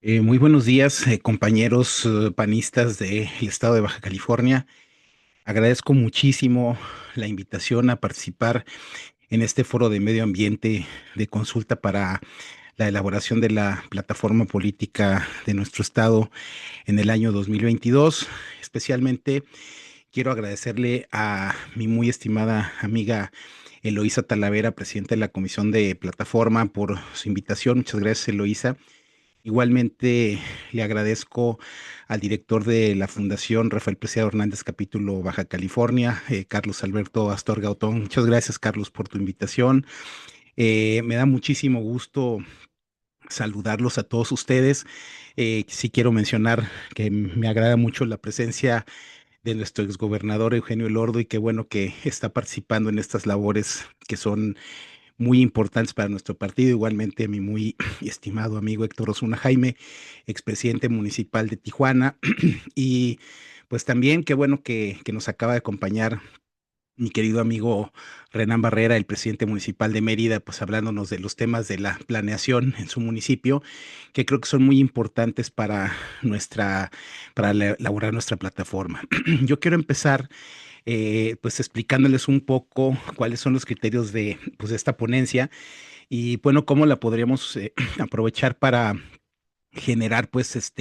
Muy buenos días, compañeros panistas del estado de Baja California. Agradezco muchísimo la invitación a participar en este foro de medio ambiente de consulta para la elaboración de la plataforma política de nuestro estado en el año 2022. Especialmente quiero agradecerle a mi muy estimada amiga Eloísa Talavera, presidenta de la Comisión de Plataforma, por su invitación. Muchas gracias, Eloísa. Igualmente le agradezco al director de la Fundación Rafael Preciado Hernández, capítulo Baja California, Carlos Alberto Astorga Otón. Muchas gracias, Carlos, por tu invitación. Me da muchísimo gusto saludarlos a todos ustedes. Sí quiero mencionar que me agrada mucho la presencia de nuestro exgobernador Eugenio Elordo y qué bueno que está participando en estas labores que son muy importantes para nuestro partido. Igualmente, mi muy estimado amigo Héctor Osuna Jaime, expresidente municipal de Tijuana. Y pues también qué bueno que nos acaba de acompañar mi querido amigo Renán Barrera, el presidente municipal de Mérida, pues hablándonos de los temas de la planeación en su municipio, que creo que son muy importantes para elaborar nuestra plataforma. Yo quiero empezar pues explicándoles un poco cuáles son los criterios pues, de esta ponencia y bueno, cómo la podríamos aprovechar para generar pues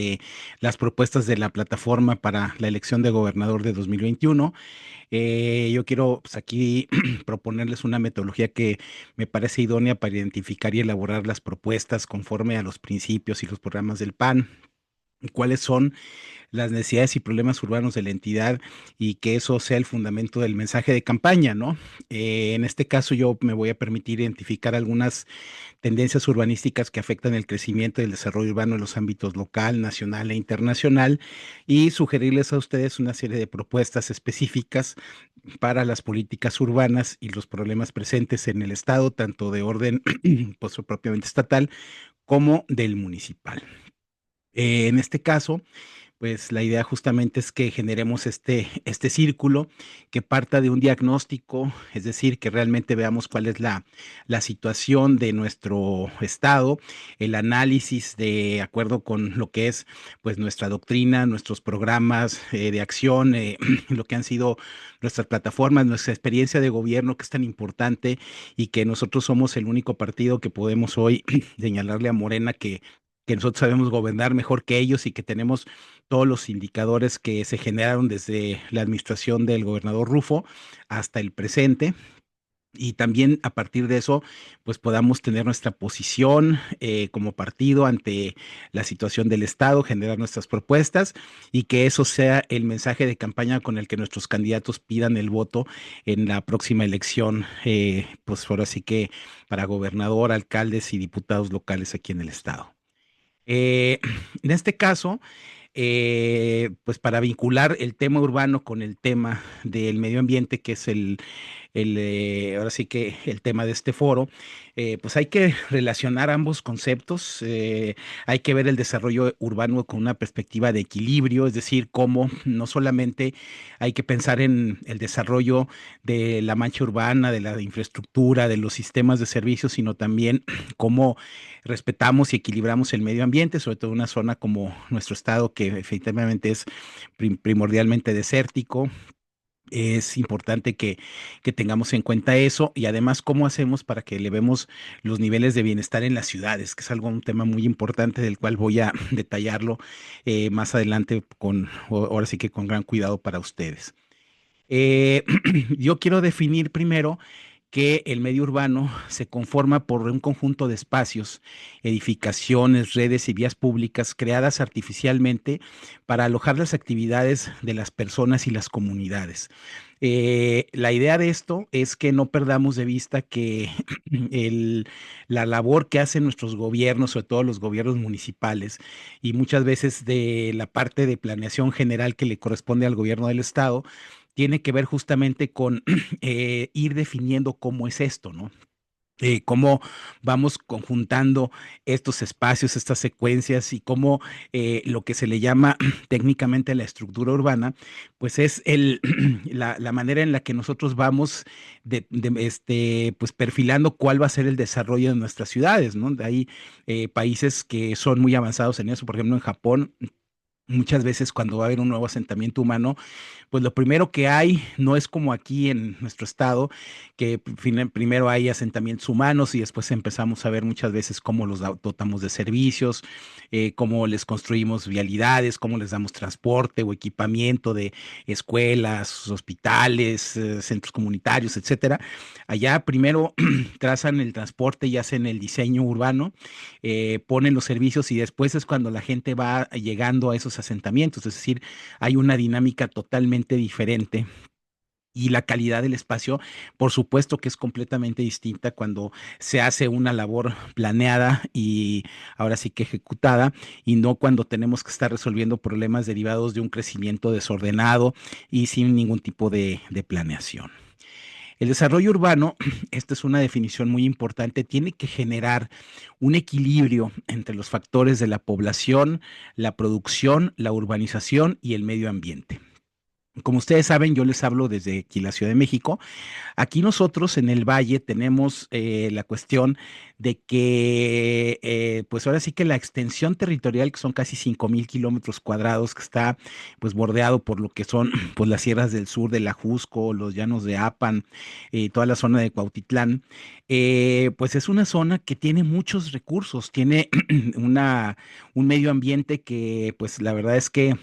las propuestas de la plataforma para la elección de gobernador de 2021. Yo quiero pues, aquí proponerles una metodología que me parece idónea para identificar y elaborar las propuestas conforme a los principios y los programas del PAN. ¿Cuáles son las necesidades y problemas urbanos de la entidad y que eso sea el fundamento del mensaje de campaña, ¿no? En este caso yo me voy a permitir identificar algunas tendencias urbanísticas que afectan el crecimiento y el desarrollo urbano en los ámbitos local, nacional e internacional y sugerirles a ustedes una serie de propuestas específicas para las políticas urbanas y los problemas presentes en el estado, tanto de orden pues, propiamente estatal como del municipal. En este caso, pues la idea justamente es que generemos este círculo que parta de un diagnóstico, es decir, que realmente veamos cuál es la situación de nuestro estado, el análisis de acuerdo con lo que es pues nuestra doctrina, nuestros programas de acción, lo que han sido nuestras plataformas, nuestra experiencia de gobierno que es tan importante y que nosotros somos el único partido que podemos hoy señalarle a Morena que nosotros sabemos gobernar mejor que ellos y que tenemos todos los indicadores que se generaron desde la administración del gobernador Rufo hasta el presente. Y también a partir de eso, pues podamos tener nuestra posición como partido ante la situación del Estado, generar nuestras propuestas y que eso sea el mensaje de campaña con el que nuestros candidatos pidan el voto en la próxima elección, pues ahora sí que para gobernador, alcaldes y diputados locales aquí en el Estado. Eh, en este caso, pues para vincular el tema urbano con el tema del medio ambiente, que es ahora sí que el tema de este foro, pues hay que relacionar ambos conceptos, hay que ver el desarrollo urbano con una perspectiva de equilibrio, es decir, cómo no solamente hay que pensar en el desarrollo de la mancha urbana, de la infraestructura, de los sistemas de servicios, sino también cómo respetamos y equilibramos el medio ambiente, sobre todo en una zona como nuestro estado, que efectivamente es primordialmente desértico. Es importante que tengamos en cuenta eso y además cómo hacemos para que elevemos los niveles de bienestar en las ciudades, que es algo, un tema muy importante del cual voy a detallarlo más adelante ahora sí que con gran cuidado para ustedes. Eh, yo quiero definir primero que el medio urbano se conforma por un conjunto de espacios, edificaciones, redes y vías públicas creadas artificialmente para alojar las actividades de las personas y las comunidades. La idea de esto es que no perdamos de vista que la labor que hacen nuestros gobiernos, sobre todo los gobiernos municipales, y muchas veces de la parte de planeación general que le corresponde al gobierno del estado, tiene que ver justamente con ir definiendo cómo es esto, ¿no? cómo vamos conjuntando estos espacios, estas secuencias y cómo lo que se le llama técnicamente la estructura urbana, pues es la manera en la que nosotros vamos pues perfilando cuál va a ser el desarrollo de nuestras ciudades, ¿no? Hay países que son muy avanzados en eso, por ejemplo, en Japón. Muchas veces cuando va a haber un nuevo asentamiento humano, pues lo primero que hay no es como aquí en nuestro estado, que primero hay asentamientos humanos y después empezamos a ver muchas veces cómo los dotamos de servicios, cómo les construimos vialidades, cómo les damos transporte o equipamiento de escuelas, hospitales, centros comunitarios, etcétera. Allá primero trazan el transporte y hacen el diseño urbano, ponen los servicios y después es cuando la gente va llegando a esos asentamientos, es decir, hay una dinámica totalmente diferente. Y la calidad del espacio, por supuesto que es completamente distinta cuando se hace una labor planeada y ahora sí que ejecutada, y no cuando tenemos que estar resolviendo problemas derivados de un crecimiento desordenado y sin ningún tipo de planeación. El desarrollo urbano, esta es una definición muy importante, tiene que generar un equilibrio entre los factores de la población, la producción, la urbanización y el medio ambiente. Como ustedes saben, yo les hablo desde aquí, la Ciudad de México. Aquí nosotros en el Valle tenemos la cuestión de que, pues ahora sí que la extensión territorial, que son casi 5,000 kilómetros cuadrados, que está pues bordeado por lo que son pues las sierras del sur de la Jusco, los llanos de Apan, toda la zona de Cuautitlán, pues es una zona que tiene muchos recursos, tiene un medio ambiente que pues la verdad es que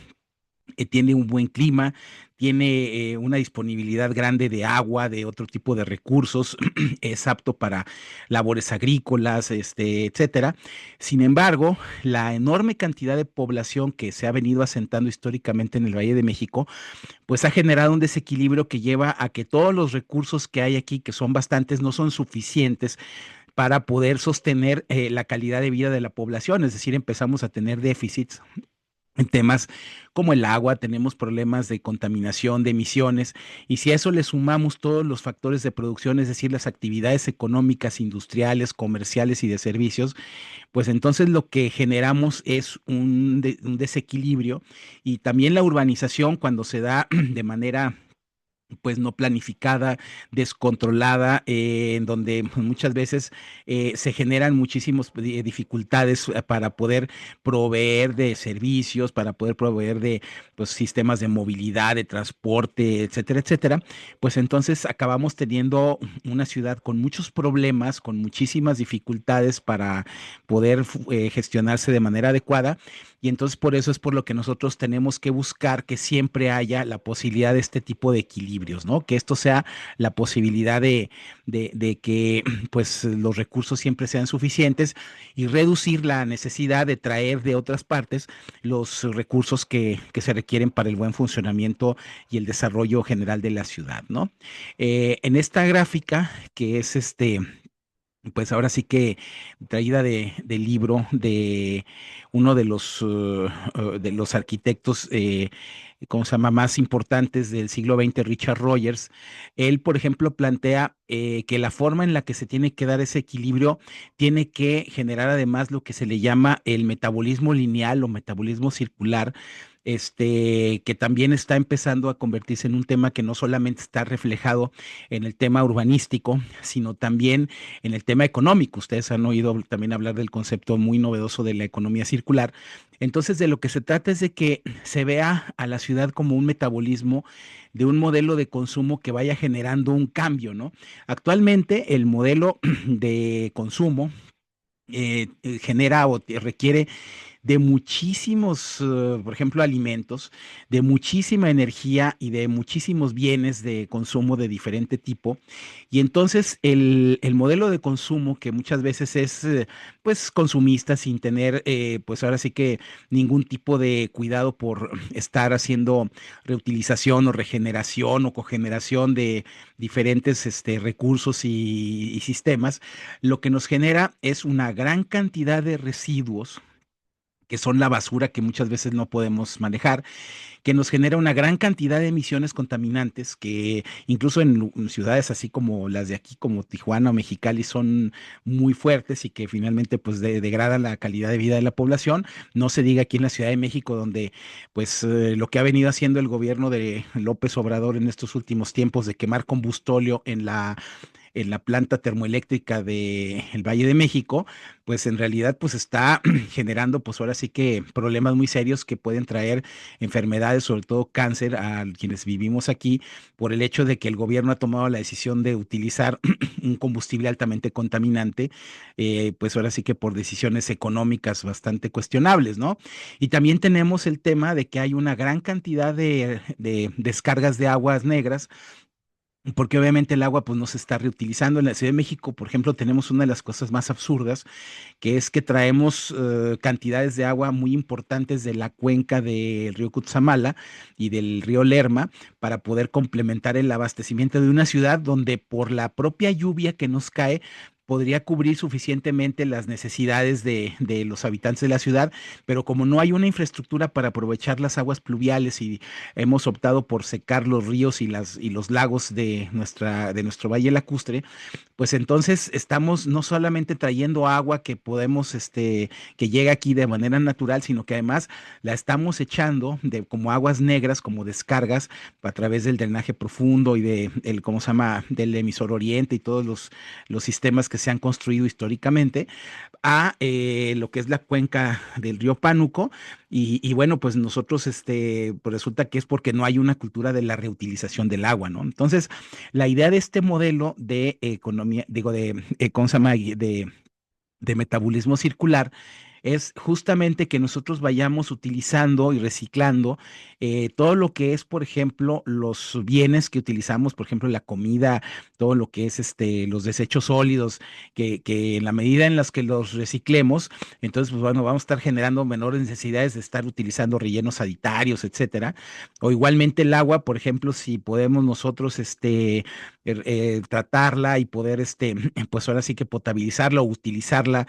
tiene un buen clima, tiene una disponibilidad grande de agua, de otro tipo de recursos, es apto para labores agrícolas, etcétera. Sin embargo, la enorme cantidad de población que se ha venido asentando históricamente en el Valle de México, pues ha generado un desequilibrio que lleva a que todos los recursos que hay aquí, que son bastantes, no son suficientes para poder sostener la calidad de vida de la población, es decir, empezamos a tener déficits en temas como el agua, tenemos problemas de contaminación, de emisiones, y si a eso le sumamos todos los factores de producción, es decir, las actividades económicas, industriales, comerciales y de servicios, pues entonces lo que generamos es un desequilibrio y también la urbanización cuando se da de manera pues no planificada, descontrolada, en donde muchas veces se generan muchísimas dificultades para poder proveer de servicios, para poder proveer de pues, sistemas de movilidad, de transporte, etcétera, etcétera, pues entonces acabamos teniendo una ciudad con muchos problemas, con muchísimas dificultades para poder gestionarse de manera adecuada y entonces por eso es por lo que nosotros tenemos que buscar que siempre haya la posibilidad de este tipo de equilibrios, ¿no? Que esto sea la posibilidad de que pues los recursos siempre sean suficientes y reducir la necesidad de traer de otras partes los recursos que se requieren para el buen funcionamiento y el desarrollo general de la ciudad, ¿no? En esta gráfica, que es pues ahora sí que traída del libro de uno de los arquitectos, ¿cómo se llama?, más importantes del siglo XX, Richard Rogers. Él, por ejemplo, plantea que la forma en la que se tiene que dar ese equilibrio tiene que generar además lo que se le llama el metabolismo lineal o metabolismo circular, que también está empezando a convertirse en un tema que no solamente está reflejado en el tema urbanístico, sino también en el tema económico. Ustedes han oído también hablar del concepto muy novedoso de la economía circular. Entonces, de lo que se trata es de que se vea a la ciudad como un metabolismo de un modelo de consumo que vaya generando un cambio, ¿no? Actualmente, el modelo de consumo genera o requiere de muchísimos, por ejemplo, alimentos, de muchísima energía y de muchísimos bienes de consumo de diferente tipo. Y entonces el modelo de consumo que muchas veces es pues consumista sin tener pues ahora sí que ningún tipo de cuidado por estar haciendo reutilización o regeneración o cogeneración de diferentes recursos y sistemas, lo que nos genera es una gran cantidad de residuos que son la basura que muchas veces no podemos manejar, que nos genera una gran cantidad de emisiones contaminantes que incluso en ciudades así como las de aquí, como Tijuana o Mexicali, son muy fuertes y que finalmente pues degradan la calidad de vida de la población. No se diga aquí en la Ciudad de México, donde pues lo que ha venido haciendo el gobierno de López Obrador en estos últimos tiempos de quemar combustóleo en la planta termoeléctrica de el Valle de México, pues en realidad pues está generando pues ahora sí que problemas muy serios que pueden traer enfermedades, sobre todo cáncer a quienes vivimos aquí por el hecho de que el gobierno ha tomado la decisión de utilizar un combustible altamente contaminante, pues ahora sí que por decisiones económicas bastante cuestionables, ¿no? Y también tenemos el tema de que hay una gran cantidad de descargas de aguas negras porque obviamente el agua pues no se está reutilizando. En la Ciudad de México, por ejemplo, tenemos una de las cosas más absurdas, que es que traemos cantidades de agua muy importantes de la cuenca del río Cutzamala y del río Lerma para poder complementar el abastecimiento de una ciudad donde por la propia lluvia que nos cae, podría cubrir suficientemente las necesidades de los habitantes de la ciudad, pero como no hay una infraestructura para aprovechar las aguas pluviales y hemos optado por secar los ríos y los lagos de nuestro valle lacustre, pues entonces estamos no solamente trayendo agua que podemos, que llega aquí de manera natural, sino que además la estamos echando como aguas negras, como descargas a través del drenaje profundo y ¿cómo se llama? Del emisor oriente y todos los sistemas que se han construido históricamente a lo que es la cuenca del río Pánuco y bueno, pues nosotros, pues resulta que es porque no hay una cultura de la reutilización del agua, ¿no? Entonces, la idea de este modelo de economía, digo, ¿cómo se llama? De metabolismo circular es justamente que nosotros vayamos utilizando y reciclando todo lo que es, por ejemplo, los bienes que utilizamos, por ejemplo, la comida, todo lo que es los desechos sólidos, que en la medida en las que los reciclemos, entonces, pues bueno, vamos a estar generando menores necesidades de estar utilizando rellenos sanitarios, etcétera. O igualmente el agua, por ejemplo, si podemos nosotros, tratarla y poder, pues ahora sí que potabilizarla o utilizarla,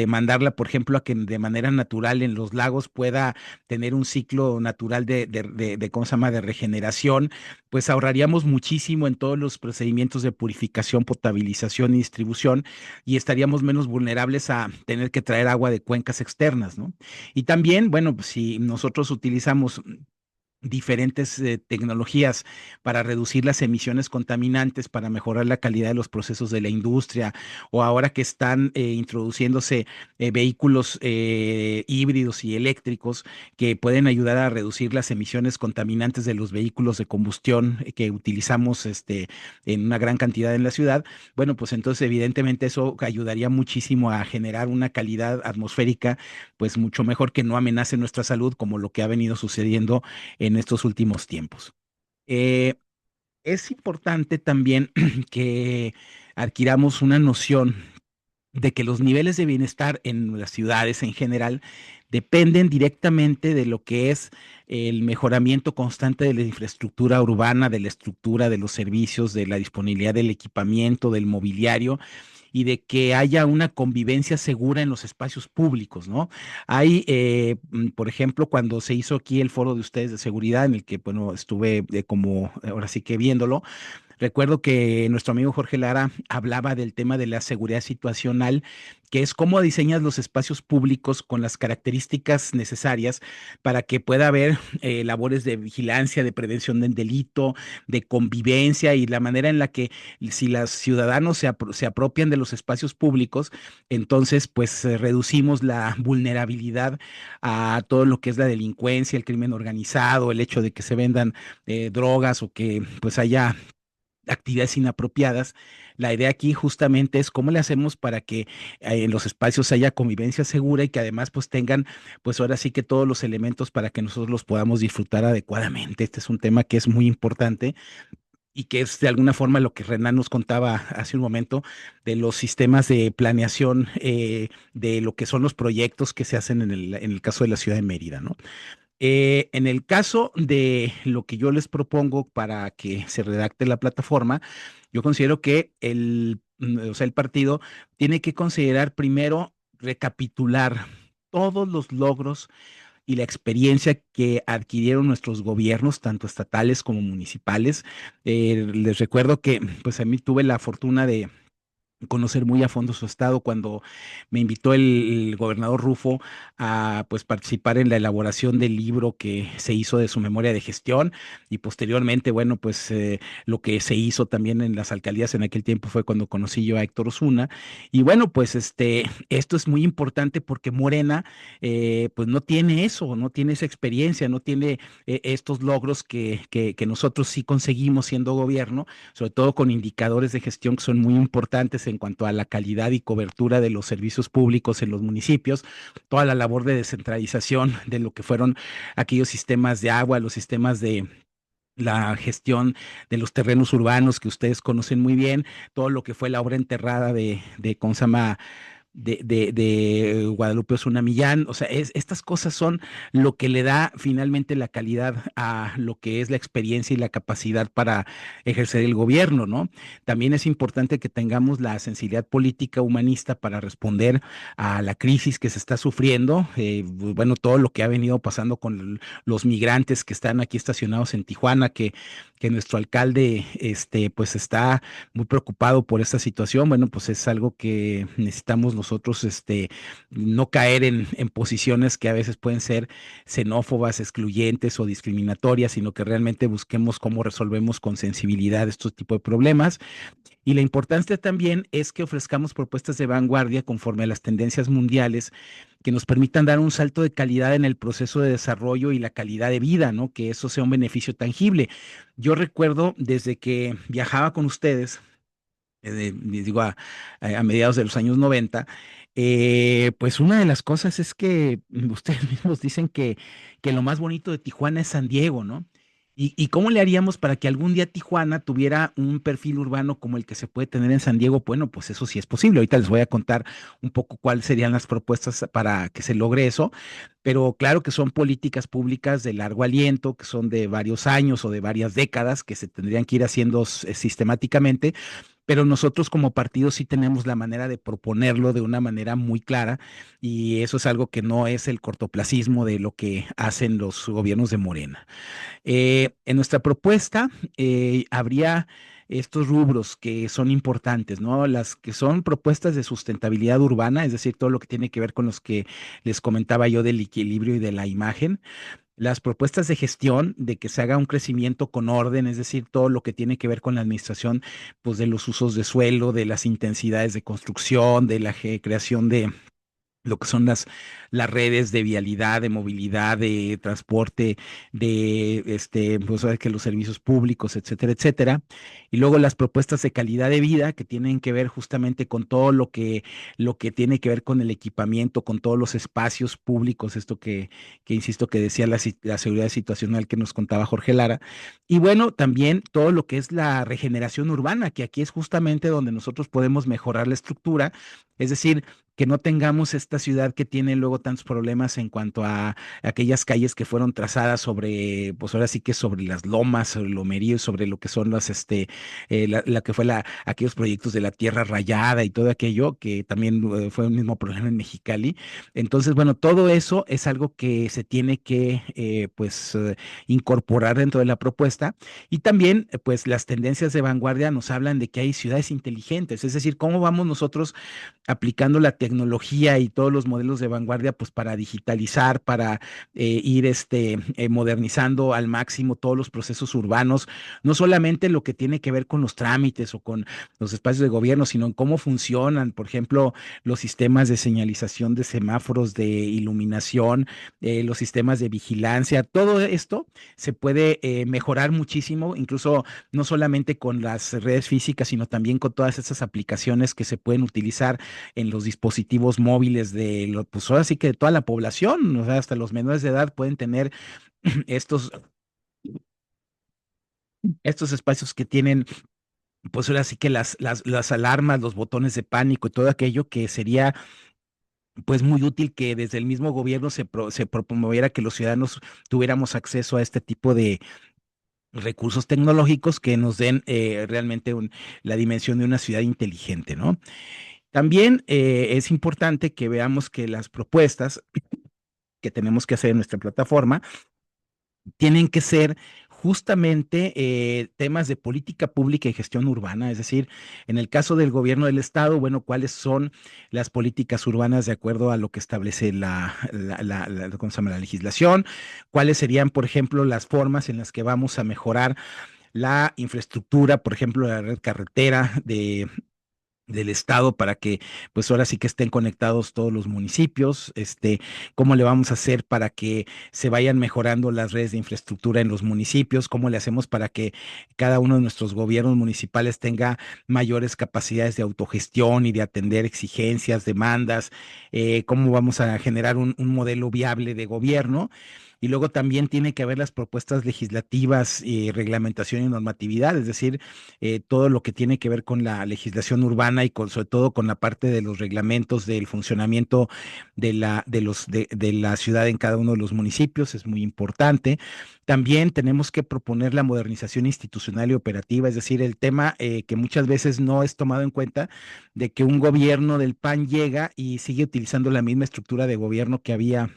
mandarla, por ejemplo, a que de manera natural en los lagos pueda tener un ciclo natural ¿cómo se llama?, de regeneración, pues ahorraríamos muchísimo en todos los procedimientos de purificación, potabilización y distribución y estaríamos menos vulnerables a tener que traer agua de cuencas externas, ¿no? Y también, bueno, pues si nosotros utilizamos diferentes tecnologías para reducir las emisiones contaminantes, para mejorar la calidad de los procesos de la industria, o ahora que están introduciéndose vehículos híbridos y eléctricos que pueden ayudar a reducir las emisiones contaminantes de los vehículos de combustión que utilizamos en una gran cantidad en la ciudad, bueno, pues entonces evidentemente eso ayudaría muchísimo a generar una calidad atmosférica pues mucho mejor que no amenace nuestra salud como lo que ha venido sucediendo en estos últimos tiempos. Eh, es importante también que adquiramos una noción de que los niveles de bienestar en las ciudades en general dependen directamente de lo que es el mejoramiento constante de la infraestructura urbana, de la estructura, de los servicios, de la disponibilidad del equipamiento, del mobiliario y de que haya una convivencia segura en los espacios públicos, ¿no? Hay, por ejemplo, cuando se hizo aquí el foro de ustedes de seguridad, en el que, bueno, estuve como ahora sí que viéndolo, recuerdo que nuestro amigo Jorge Lara hablaba del tema de la seguridad situacional, que es cómo diseñas los espacios públicos con las características necesarias para que pueda haber labores de vigilancia, de prevención del delito, de convivencia y la manera en la que si los ciudadanos se apropian de los espacios públicos, entonces pues reducimos la vulnerabilidad a todo lo que es la delincuencia, el crimen organizado, el hecho de que se vendan drogas o que pues haya actividades inapropiadas. La idea aquí justamente es cómo le hacemos para que en los espacios haya convivencia segura y que además pues tengan pues ahora sí que todos los elementos para que nosotros los podamos disfrutar adecuadamente. Este es un tema que es muy importante y que es de alguna forma lo que Renan nos contaba hace un momento de los sistemas de planeación de lo que son los proyectos que se hacen en el caso de la ciudad de Mérida, ¿no? En el caso de lo que yo les propongo para que se redacte la plataforma, yo considero que o sea, el partido tiene que considerar primero recapitular todos los logros y la experiencia que adquirieron nuestros gobiernos, tanto estatales como municipales. Les recuerdo que pues a mí tuve la fortuna de conocer muy a fondo su estado cuando me invitó el gobernador Rufo a pues participar en la elaboración del libro que se hizo de su memoria de gestión y posteriormente, bueno, pues lo que se hizo también en las alcaldías en aquel tiempo fue cuando conocí yo a Héctor Osuna. Y bueno, pues esto es muy importante porque Morena pues no tiene eso, no tiene esa experiencia, no tiene estos logros que nosotros sí conseguimos siendo gobierno, sobre todo con indicadores de gestión que son muy importantes en cuanto a la calidad y cobertura de los servicios públicos en los municipios, toda la labor de descentralización de lo que fueron aquellos sistemas de agua, los sistemas de la gestión de los terrenos urbanos que ustedes conocen muy bien, todo lo que fue la obra enterrada de ¿cómo se llama? De Guadalupe Osuna Millán. O sea, estas cosas son lo que le da finalmente la calidad a lo que es la experiencia y la capacidad para ejercer el gobierno, ¿no? También es importante que tengamos la sensibilidad política humanista para responder a la crisis que se está sufriendo. Bueno, todo lo que ha venido pasando con los migrantes que están aquí estacionados en Tijuana, que nuestro alcalde, pues está muy preocupado por esta situación. Bueno, pues es algo que necesitamos nosotros, no caer en posiciones que a veces pueden ser xenófobas, excluyentes o discriminatorias, sino que realmente busquemos cómo resolvemos con sensibilidad estos tipos de problemas. Y la importancia también es que ofrezcamos propuestas de vanguardia conforme a las tendencias mundiales que nos permitan dar un salto de calidad en el proceso de desarrollo y la calidad de vida, ¿no? Que eso sea un beneficio tangible. Yo recuerdo desde que viajaba con ustedes, digo, a mediados de los años 90, pues una de las cosas es que ustedes mismos dicen que lo más bonito de Tijuana es San Diego, ¿no? Y cómo le haríamos para que algún día Tijuana tuviera un perfil urbano como el que se puede tener en San Diego? Bueno, pues eso sí es posible. Ahorita les voy a contar un poco cuáles serían las propuestas para que se logre eso, pero claro que son políticas públicas de largo aliento, que son de varios años o de varias décadas, que se tendrían que ir haciendo sistemáticamente, pero nosotros como partido sí tenemos la manera de proponerlo de una manera muy clara y eso es algo que no es el cortoplacismo de lo que hacen los gobiernos de Morena. En nuestra propuesta habría estos rubros que son importantes, ¿no? Las que son propuestas de sustentabilidad urbana, es decir, todo lo que tiene que ver con los que les comentaba yo del equilibrio y de la imagen, las propuestas de gestión, de que se haga un crecimiento con orden, es decir, todo lo que tiene que ver con la administración, pues de los usos de suelo, de las intensidades de construcción, de la creación de lo que son las redes de vialidad, de movilidad, de transporte, de pues ahora que los servicios públicos, etcétera, etcétera. Y luego las propuestas de calidad de vida que tienen que ver justamente con todo lo que tiene que ver con el equipamiento, con todos los espacios públicos, esto que insisto que decía la seguridad situacional que nos contaba Jorge Lara. Y bueno, también todo lo que es la regeneración urbana, que aquí es justamente donde nosotros podemos mejorar la estructura, es decir, que no tengamos esta ciudad que tiene luego tantos problemas en cuanto a aquellas calles que fueron trazadas sobre, pues ahora sí que sobre las lomas, sobre el lomerío, sobre lo que son las, la que fue aquellos proyectos de la tierra rayada y todo aquello, que también fue un mismo problema en Mexicali. Entonces, bueno, todo eso es algo que se tiene que, pues, incorporar dentro de la propuesta. Y también, pues, las tendencias de vanguardia nos hablan de que hay ciudades inteligentes, es decir, cómo vamos nosotros aplicando la tecnología y todos los modelos de vanguardia, pues para digitalizar, para ir modernizando al máximo todos los procesos urbanos, no solamente lo que tiene que ver con los trámites o con los espacios de gobierno, sino en cómo funcionan, por ejemplo, los sistemas de señalización de semáforos, de iluminación, los sistemas de vigilancia, todo esto se puede mejorar muchísimo, incluso no solamente con las redes físicas, sino también con todas esas aplicaciones que se pueden utilizar en los dispositivos móviles pues ahora sí que de toda la población, o sea, hasta los menores de edad pueden tener estos, estos espacios que tienen, pues ahora sí que las alarmas, los botones de pánico y todo aquello que sería pues muy útil que desde el mismo gobierno se promoviera que los ciudadanos tuviéramos acceso a este tipo de recursos tecnológicos que nos den realmente la dimensión de una ciudad inteligente, ¿no? También es importante que veamos que las propuestas que tenemos que hacer en nuestra plataforma tienen que ser justamente temas de política pública y gestión urbana, es decir, en el caso del gobierno del estado, bueno, cuáles son las políticas urbanas de acuerdo a lo que establece ¿cómo se llama? La legislación, cuáles serían, por ejemplo, las formas en las que vamos a mejorar la infraestructura, por ejemplo, la red carretera del estado para que pues ahora sí que estén conectados todos los municipios, cómo le vamos a hacer para que se vayan mejorando las redes de infraestructura en los municipios, cómo le hacemos para que cada uno de nuestros gobiernos municipales tenga mayores capacidades de autogestión y de atender exigencias, demandas, cómo vamos a generar un modelo viable de gobierno. Y luego también tiene que haber las propuestas legislativas, reglamentación y normatividad, es decir, todo lo que tiene que ver con la legislación urbana y sobre todo con la parte de los reglamentos del funcionamiento de la ciudad en cada uno de los municipios, es muy importante. También tenemos que proponer la modernización institucional y operativa, es decir, el tema que muchas veces no es tomado en cuenta de que un gobierno del PAN llega y sigue utilizando la misma estructura de gobierno que había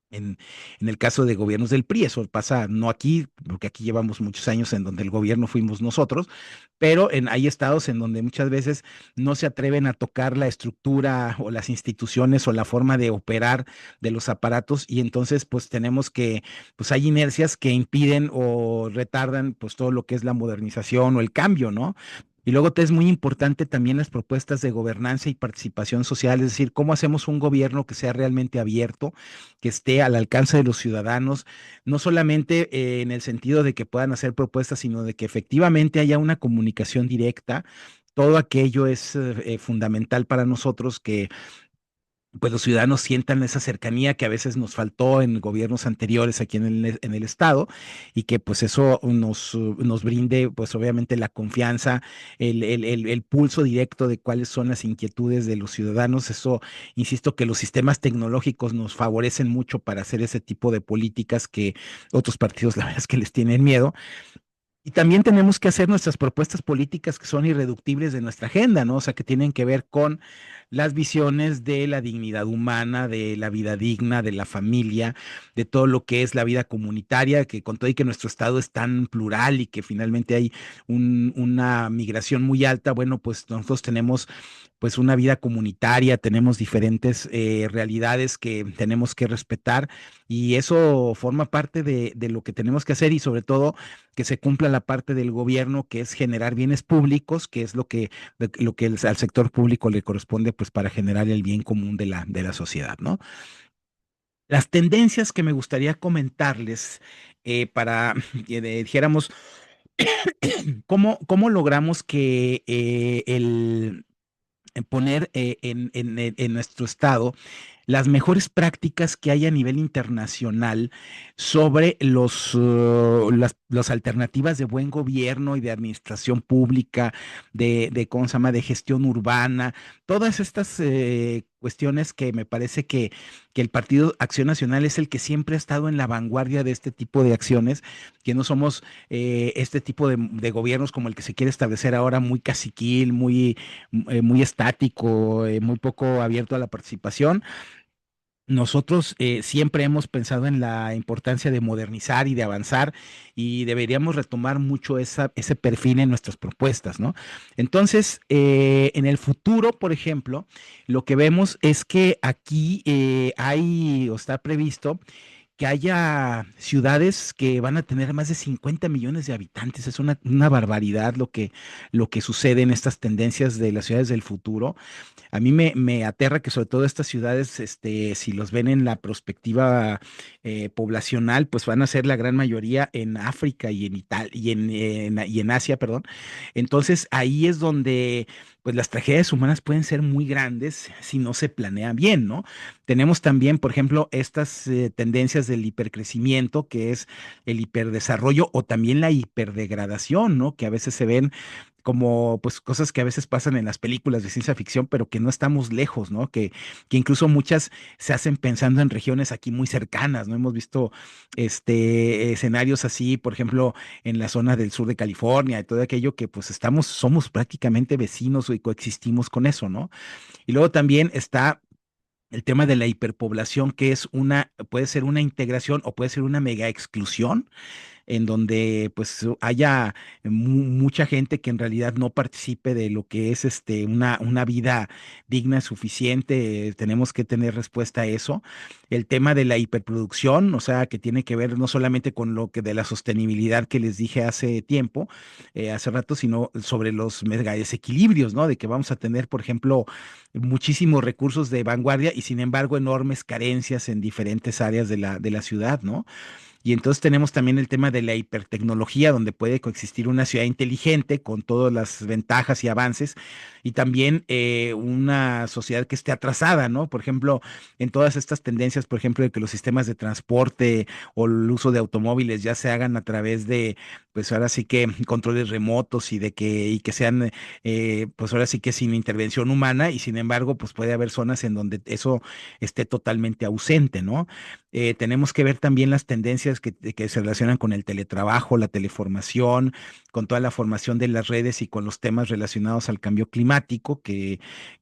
en, en el caso de gobiernos del PRI. Eso pasa no aquí, porque aquí llevamos muchos años en donde el gobierno fuimos nosotros, pero hay estados en donde muchas veces no se atreven a tocar la estructura o las instituciones o la forma de operar de los aparatos, y entonces pues tenemos que, pues hay inercias que impiden o retardan pues todo lo que es la modernización o el cambio, ¿no? Y luego te es muy importante también las propuestas de gobernanza y participación social, es decir, cómo hacemos un gobierno que sea realmente abierto, que esté al alcance de los ciudadanos, no solamente en el sentido de que puedan hacer propuestas, sino de que efectivamente haya una comunicación directa. Todo aquello es fundamental para nosotros, que pues los ciudadanos sientan esa cercanía que a veces nos faltó en gobiernos anteriores aquí en el estado, y que pues eso nos brinde pues obviamente la confianza, el pulso directo de cuáles son las inquietudes de los ciudadanos. Eso, insisto, que los sistemas tecnológicos nos favorecen mucho para hacer ese tipo de políticas que otros partidos la verdad es que les tienen miedo. Y también tenemos que hacer nuestras propuestas políticas que son irreductibles de nuestra agenda, ¿no? O sea, que tienen que ver con las visiones de la dignidad humana, de la vida digna, de la familia, de todo lo que es la vida comunitaria, que con todo y que nuestro estado es tan plural y que finalmente hay una migración muy alta, bueno, pues nosotros tenemos pues una vida comunitaria, tenemos diferentes realidades que tenemos que respetar, y eso forma parte de lo que tenemos que hacer, y sobre todo que se cumpla la parte del gobierno, que es generar bienes públicos, que es lo que al sector público le corresponde pues para generar el bien común de la sociedad, ¿no? Las tendencias que me gustaría comentarles para que dijéramos cómo logramos que en poner en nuestro estado las mejores prácticas que hay a nivel internacional sobre las alternativas de buen gobierno y de administración pública, ¿cómo se llama?, de gestión urbana, todas estas cuestiones que me parece que el Partido Acción Nacional es el que siempre ha estado en la vanguardia de este tipo de acciones, que no somos este tipo de gobiernos como el que se quiere establecer ahora, muy caciquil, muy estático, muy poco abierto a la participación. Nosotros siempre hemos pensado en la importancia de modernizar y de avanzar, y deberíamos retomar mucho ese perfil en nuestras propuestas, ¿no? Entonces, en el futuro, por ejemplo, lo que vemos es que aquí hay o está previsto que haya ciudades que van a tener más de 50 millones de habitantes. Es una barbaridad lo que sucede en estas tendencias de las ciudades del futuro. A mí me aterra que sobre todo estas ciudades, si los ven en la perspectiva poblacional, pues van a ser la gran mayoría en África y en Italia y en Asia, perdón. Entonces ahí es donde pues las tragedias humanas pueden ser muy grandes si no se planea bien, ¿no? Tenemos también, por ejemplo, estas tendencias del hipercrecimiento, que es el hiperdesarrollo o también la hiperdegradación, ¿no? Que a veces se ven como pues cosas que a veces pasan en las películas de ciencia ficción, pero que no estamos lejos, ¿no? Que incluso muchas se hacen pensando en regiones aquí muy cercanas, ¿no? Hemos visto escenarios así, por ejemplo, en la zona del sur de California y todo aquello que pues somos prácticamente vecinos y coexistimos con eso, ¿no? Y luego también está el tema de la hiperpoblación, que puede ser una integración o puede ser una mega exclusión en donde pues haya mucha gente que en realidad no participe de lo que es una vida digna, suficiente. Tenemos que tener respuesta a eso. El tema de la hiperproducción, o sea, que tiene que ver no solamente con lo que de la sostenibilidad que les dije hace tiempo, hace rato, sino sobre los mega desequilibrios, ¿no? De que vamos a tener, por ejemplo, muchísimos recursos de vanguardia y sin embargo enormes carencias en diferentes áreas de la ciudad, ¿no? Y entonces tenemos también el tema de la hipertecnología, donde puede coexistir una ciudad inteligente con todas las ventajas y avances, y también una sociedad que esté atrasada, ¿no? Por ejemplo, en todas estas tendencias, por ejemplo, de que los sistemas de transporte o el uso de automóviles ya se hagan a través de, pues ahora sí que controles remotos y que sean, pues ahora sí que sin intervención humana, y sin embargo, pues puede haber zonas en donde eso esté totalmente ausente, ¿no? Tenemos que ver también las tendencias que se relacionan con el teletrabajo, la teleformación, con toda la formación de las redes y con los temas relacionados al cambio climático, que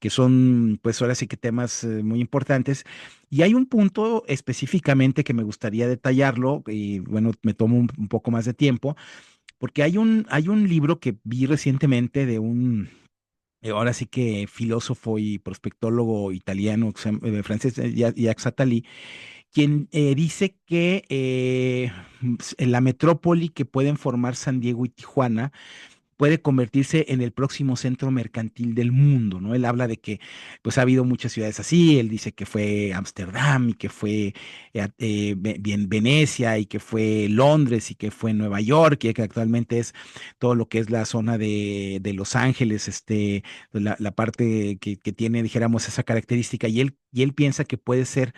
son, pues ahora sí que temas muy importantes. Y hay un punto específicamente que me gustaría detallarlo, y bueno, me tomo un poco más de tiempo, porque hay un libro que vi recientemente de ahora sí que filósofo y prospectólogo italiano, francés, Jacques Attali, quien dice que en la metrópoli que pueden formar San Diego y Tijuana puede convertirse en el próximo centro mercantil del mundo, ¿no? Él habla de que pues ha habido muchas ciudades así, él dice que fue Ámsterdam y que fue bien Venecia y que fue Londres y que fue Nueva York y que actualmente es todo lo que es la zona de Los Ángeles, la parte que tiene, dijéramos, esa característica y él piensa que puede ser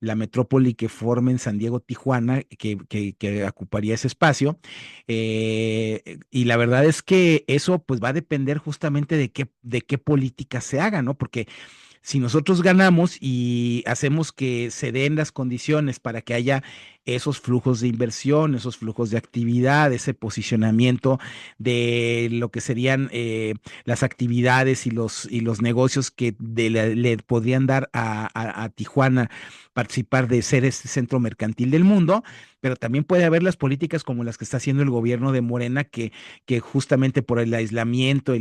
la metrópoli que formen San Diego, Tijuana, que ocuparía ese espacio. Y la verdad es que eso pues va a depender justamente de qué política se haga, ¿no? Porque si nosotros ganamos y hacemos que se den las condiciones para que haya esos flujos de inversión, esos flujos de actividad, ese posicionamiento de lo que serían las actividades y los negocios que le podrían dar a Tijuana participar de ser este centro mercantil del mundo, pero también puede haber las políticas como las que está haciendo el gobierno de Morena, que justamente por el aislamiento,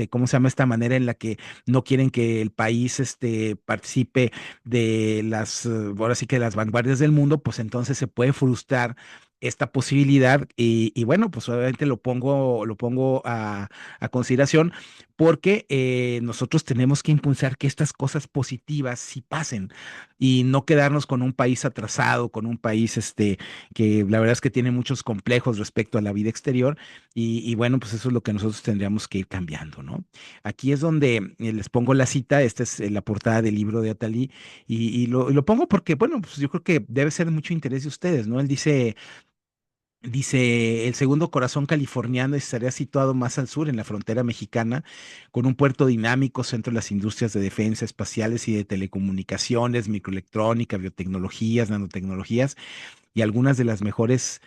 ¿cómo se llama esta manera en la que no quieren que el país participe de ahora sí que las vanguardias del mundo, pues entonces se puede frustrar esta posibilidad y bueno, pues obviamente lo pongo a consideración porque nosotros tenemos que impulsar que estas cosas positivas sí pasen y no quedarnos con un país atrasado, con un país que la verdad es que tiene muchos complejos respecto a la vida exterior y bueno, pues eso es lo que nosotros tendríamos que ir cambiando, ¿no? Aquí es donde les pongo la cita, esta es la portada del libro de Atali, y lo pongo porque, bueno, pues yo creo que debe ser de mucho interés de ustedes, ¿no? Él dice, el segundo corazón californiano estaría situado más al sur, en la frontera mexicana, con un puerto dinámico, centro de las industrias de defensa, espaciales y de telecomunicaciones, microelectrónica, biotecnologías, nanotecnologías y algunas de las mejores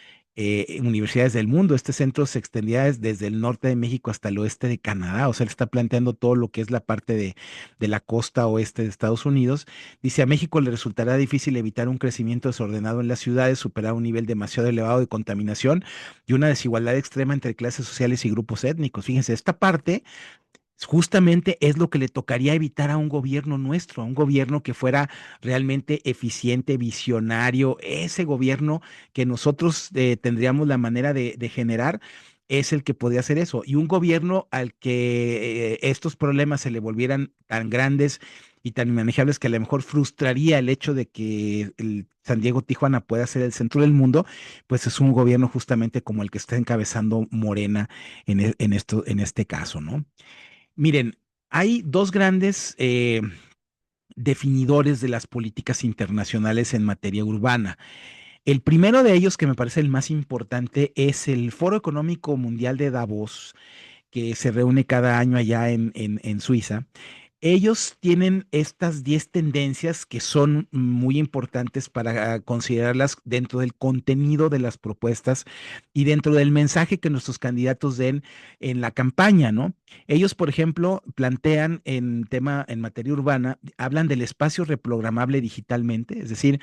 universidades del mundo. Este centro se extendía desde el norte de México hasta el oeste de Canadá, o sea, él está planteando todo lo que es la parte de la costa oeste de Estados Unidos. Dice, a México le resultará difícil evitar un crecimiento desordenado en las ciudades, superar un nivel demasiado elevado de contaminación y una desigualdad extrema entre clases sociales y grupos étnicos. Fíjense, esta parte justamente es lo que le tocaría evitar a un gobierno nuestro, a un gobierno que fuera realmente eficiente, visionario, ese gobierno que nosotros tendríamos la manera de generar. Es el que podría hacer eso. Y un gobierno al que estos problemas se le volvieran tan grandes y tan inmanejables que a lo mejor frustraría el hecho de que el San Diego Tijuana pueda ser el centro del mundo, pues es un gobierno justamente como el que está encabezando Morena en este caso, ¿no? Miren, hay dos grandes definidores de las políticas internacionales en materia urbana. El primero de ellos, que me parece el más importante, es el Foro Económico Mundial de Davos, que se reúne cada año allá en Suiza. Ellos tienen estas 10 tendencias que son muy importantes para considerarlas dentro del contenido de las propuestas y dentro del mensaje que nuestros candidatos den en la campaña, ¿no? Ellos, por ejemplo, plantean en materia urbana, hablan del espacio reprogramable digitalmente, es decir,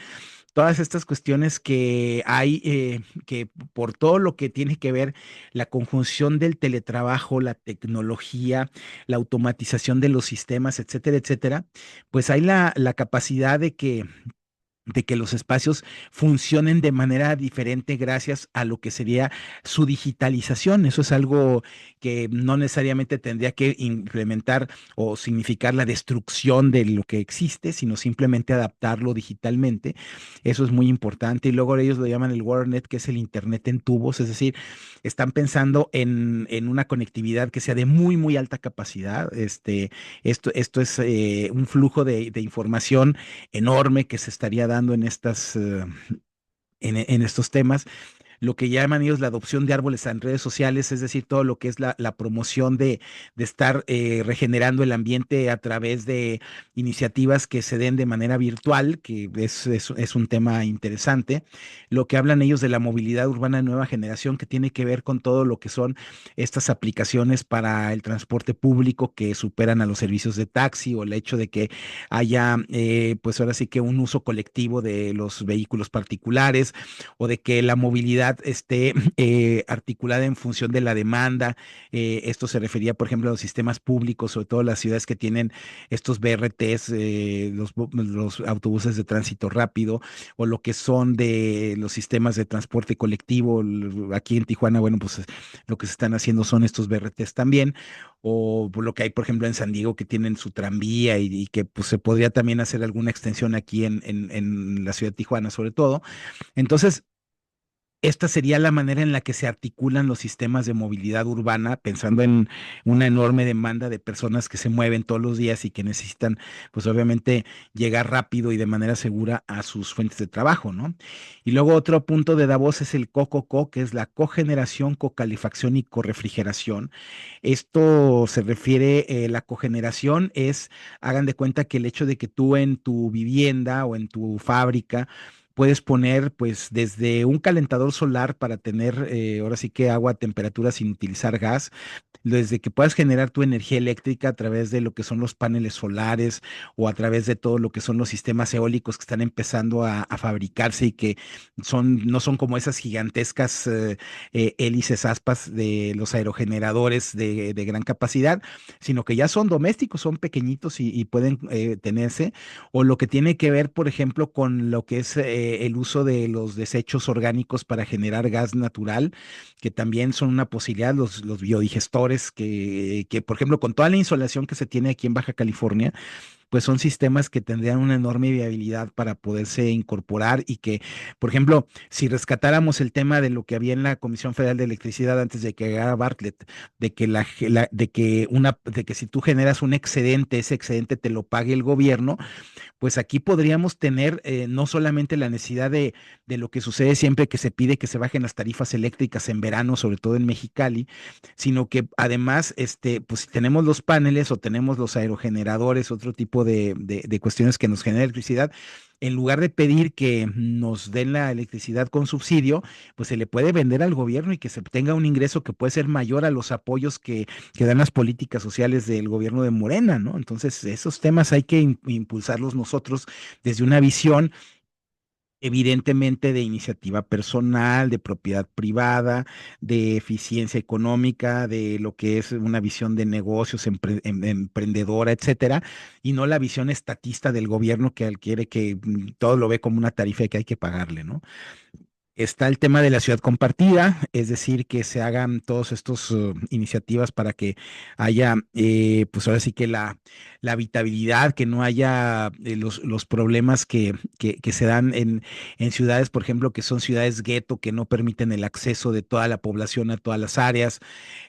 todas estas cuestiones que hay, que por todo lo que tiene que ver la conjunción del teletrabajo, la tecnología, la automatización de los sistemas, etcétera, etcétera, pues hay la capacidad de que los espacios funcionen de manera diferente gracias a lo que sería su digitalización. Eso es algo que no necesariamente tendría que implementar o significar la destrucción de lo que existe, sino simplemente adaptarlo digitalmente. Eso es muy importante. Y luego ellos lo llaman el WordNet, que es el Internet en tubos, es decir, están pensando en una conectividad que sea de muy, muy alta capacidad. Esto es un flujo de información enorme que se estaría dando en estos temas, lo que llaman ellos la adopción de árboles en redes sociales, es decir, todo lo que es la promoción de estar regenerando el ambiente a través de iniciativas que se den de manera virtual, que es un tema interesante. Lo que hablan ellos de la movilidad urbana de nueva generación, que tiene que ver con todo lo que son estas aplicaciones para el transporte público que superan a los servicios de taxi, o el hecho de que haya, pues ahora sí que un uso colectivo de los vehículos particulares, o de que la movilidad esté articulada en función de la demanda. Esto se refería, por ejemplo, a los sistemas públicos, sobre todo las ciudades que tienen estos BRTs, los autobuses de tránsito rápido, o lo que son de los sistemas de transporte colectivo. Aquí en Tijuana, bueno, pues lo que se están haciendo son estos BRTs también, o por lo que hay, por ejemplo, en San Diego, que tienen su tranvía, y que pues se podría también hacer alguna extensión aquí en la ciudad de Tijuana, sobre todo. Entonces, esta sería la manera en la que se articulan los sistemas de movilidad urbana, pensando en una enorme demanda de personas que se mueven todos los días y que necesitan, pues obviamente, llegar rápido y de manera segura a sus fuentes de trabajo, ¿no? Y luego otro punto de Davos es el COCOCO, que es la cogeneración, cocalefacción y correfrigeración. Esto se refiere, la cogeneración es, hagan de cuenta que el hecho de que tú en tu vivienda o en tu fábrica puedes poner pues desde un calentador solar para tener, ahora sí que agua a temperatura sin utilizar gas, desde que puedas generar tu energía eléctrica a través de lo que son los paneles solares, o a través de todo lo que son los sistemas eólicos que están empezando a fabricarse, y que no son como esas gigantescas hélices aspas de los aerogeneradores de gran capacidad, sino que ya son domésticos, son pequeñitos y pueden tenerse. O lo que tiene que ver, por ejemplo, con lo que es el uso de los desechos orgánicos para generar gas natural, que también son una posibilidad, los biodigestores, que, por ejemplo, con toda la insolación que se tiene aquí en Baja California, pues son sistemas que tendrían una enorme viabilidad para poderse incorporar, y que, por ejemplo, si rescatáramos el tema de lo que había en la Comisión Federal de Electricidad antes de que llegara Bartlett, de que si tú generas un excedente, ese excedente te lo pague el gobierno, pues aquí podríamos tener no solamente la necesidad de lo que sucede siempre que se pide que se bajen las tarifas eléctricas en verano, sobre todo en Mexicali, sino que además, pues si tenemos los paneles o tenemos los aerogeneradores, otro tipo de cuestiones que nos generan electricidad, en lugar de pedir que nos den la electricidad con subsidio, pues se le puede vender al gobierno y que se tenga un ingreso que puede ser mayor a los apoyos que dan las políticas sociales del gobierno de Morena, ¿no? Entonces, esos temas hay que impulsarlos nosotros desde una visión, evidentemente, de iniciativa personal, de propiedad privada, de eficiencia económica, de lo que es una visión de negocios, emprendedora, etcétera, y no la visión estatista del gobierno, que quiere que todo lo ve como una tarifa que hay que pagarle, ¿no? Está el tema de la ciudad compartida, es decir, que se hagan todos estos iniciativas para que haya, pues ahora sí que la habitabilidad, que no haya los problemas que se dan en ciudades, por ejemplo, que son ciudades gueto, que no permiten el acceso de toda la población a todas las áreas.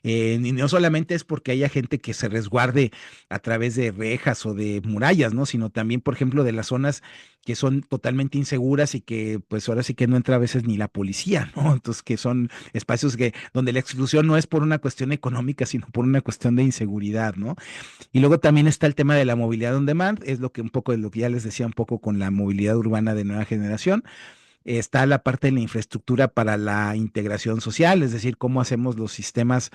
Y no solamente es porque haya gente que se resguarde a través de rejas o de murallas, ¿no? Sino también, por ejemplo, de las zonas que son totalmente inseguras y que pues ahora sí que no entra a veces ni la policía, ¿no? Entonces que son espacios que donde la exclusión no es por una cuestión económica, sino por una cuestión de inseguridad, ¿no? Y luego también está el tema de la movilidad on demand, es lo que un poco de lo que ya les decía un poco con la movilidad urbana de nueva generación. Está la parte de la infraestructura para la integración social, es decir, cómo hacemos los sistemas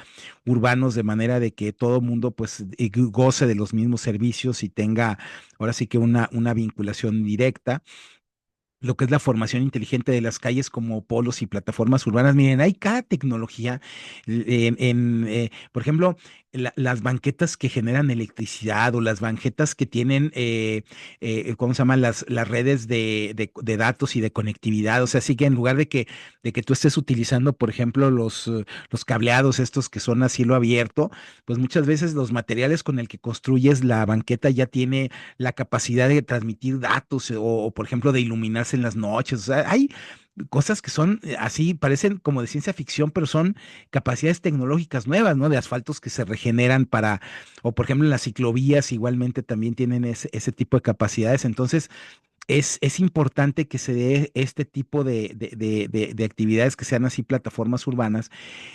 urbanos de manera de que todo mundo pues goce de los mismos servicios y tenga ahora sí que una vinculación directa. Lo que es la formación inteligente de las calles como polos y plataformas urbanas. Miren, hay cada tecnología por ejemplo, las banquetas que generan electricidad o las banquetas que tienen, ¿cómo se llama? Las redes de datos y de conectividad. O sea, sí que en lugar de que tú estés utilizando, por ejemplo, los cableados estos que son a cielo abierto, pues muchas veces los materiales con el que construyes la banqueta ya tiene la capacidad de transmitir datos o, por ejemplo, de iluminarse en las noches. O sea, hay cosas que son así, parecen como de ciencia ficción, pero son capacidades tecnológicas nuevas, ¿no? De asfaltos que se regeneran o por ejemplo en las ciclovías igualmente también tienen ese tipo de capacidades. Entonces, es importante que se dé este tipo de actividades que sean así plataformas urbanas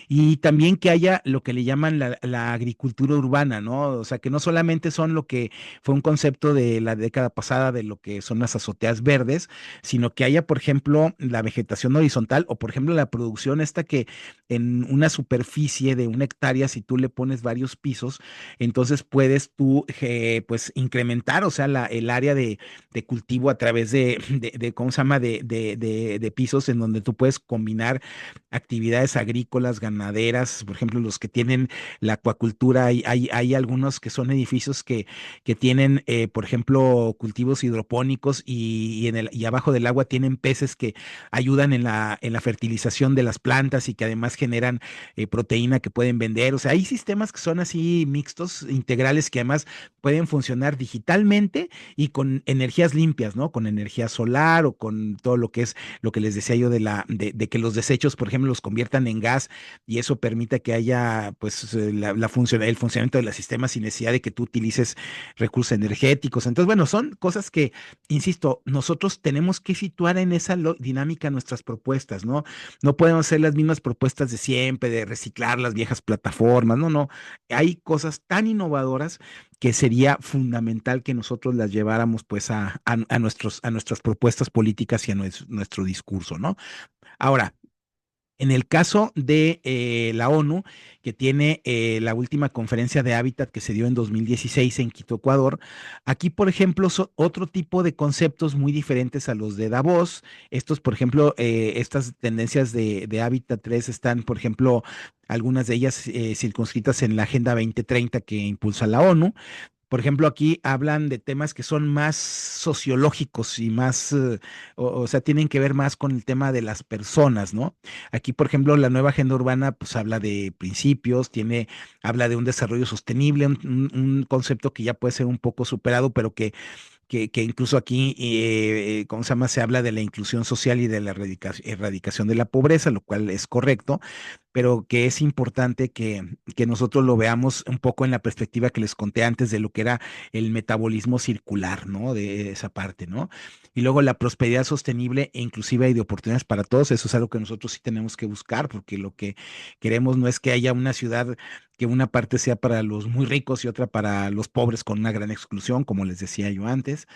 y también que haya lo que le llaman la agricultura urbana, ¿no? O sea, que no solamente son lo que fue un concepto de la década pasada de lo que son las azoteas verdes, sino que haya, por ejemplo, la vegetación horizontal o, por ejemplo, la producción esta que en una superficie de 1 hectárea, si tú le pones varios pisos, entonces puedes tú, pues, incrementar, o sea, el área de cultivo a través ¿cómo se llama? De pisos en donde tú puedes combinar actividades agrícolas, ganaderas, por ejemplo, los que tienen la acuacultura, hay algunos que son edificios que tienen, por ejemplo, cultivos hidropónicos y abajo del agua tienen peces que ayudan en la fertilización de las plantas y que además generan proteína que pueden vender. O sea, hay sistemas que son así mixtos, integrales, que además pueden funcionar digitalmente y con energías limpias, ¿no? Con energía solar o con todo lo que es lo que les decía yo de que los desechos, por ejemplo, los conviertan en gas y eso permita que haya, pues, el funcionamiento de los sistemas sin necesidad de que tú utilices recursos energéticos. Entonces, bueno, son cosas que, insisto, nosotros tenemos que situar en esa dinámica nuestras propuestas, ¿no? No podemos hacer las mismas propuestas de siempre, de reciclar las viejas plataformas, no, no. Hay cosas tan innovadoras que sería fundamental que nosotros las lleváramos pues a nuestras propuestas políticas y a nuestro discurso, ¿no? Ahora, en el caso de la ONU, que tiene la última conferencia de hábitat que se dio en 2016 en Quito, Ecuador, aquí, por ejemplo, son otro tipo de conceptos muy diferentes a los de Davos. Estos, por ejemplo, estas tendencias de Hábitat 3 están, por ejemplo, algunas de ellas circunscritas en la Agenda 2030 que impulsa la ONU. Por ejemplo, aquí hablan de temas que son más sociológicos y más, o sea, tienen que ver más con el tema de las personas, ¿no? Aquí, por ejemplo, la nueva agenda urbana, pues habla de principios, habla de un desarrollo sostenible, un concepto que ya puede ser un poco superado, pero que incluso aquí, ¿cómo se llama? Se habla de la inclusión social y de la erradicación de la pobreza, lo cual es correcto, pero que es importante que nosotros lo veamos un poco en la perspectiva que les conté antes de lo que era el metabolismo circular, ¿no? De esa parte, ¿no? Y luego la prosperidad sostenible e inclusiva y de oportunidades para todos, eso es algo que nosotros sí tenemos que buscar, porque lo que queremos no es que haya una ciudad que una parte sea para los muy ricos y otra para los pobres con una gran exclusión, como les decía yo antes.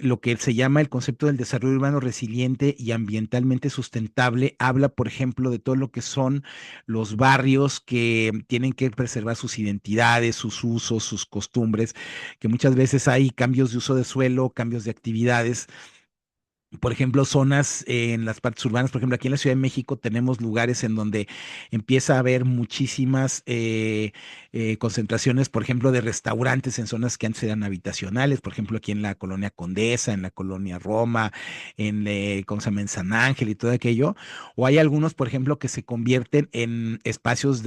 Lo que se llama el concepto del desarrollo urbano resiliente y ambientalmente sustentable habla, por ejemplo, de todo lo que son los barrios que tienen que preservar sus identidades, sus usos, sus costumbres, que muchas veces hay cambios de uso de suelo, cambios de actividades, por ejemplo, zonas en las partes urbanas, por ejemplo, aquí en la Ciudad de México tenemos lugares en donde empieza a haber muchísimas concentraciones, por ejemplo, de restaurantes en zonas que antes eran habitacionales, por ejemplo, aquí en la colonia Condesa, en la colonia Roma, ¿cómo se llama? En San Ángel y todo aquello. O hay algunos, por ejemplo, que se convierten en espacios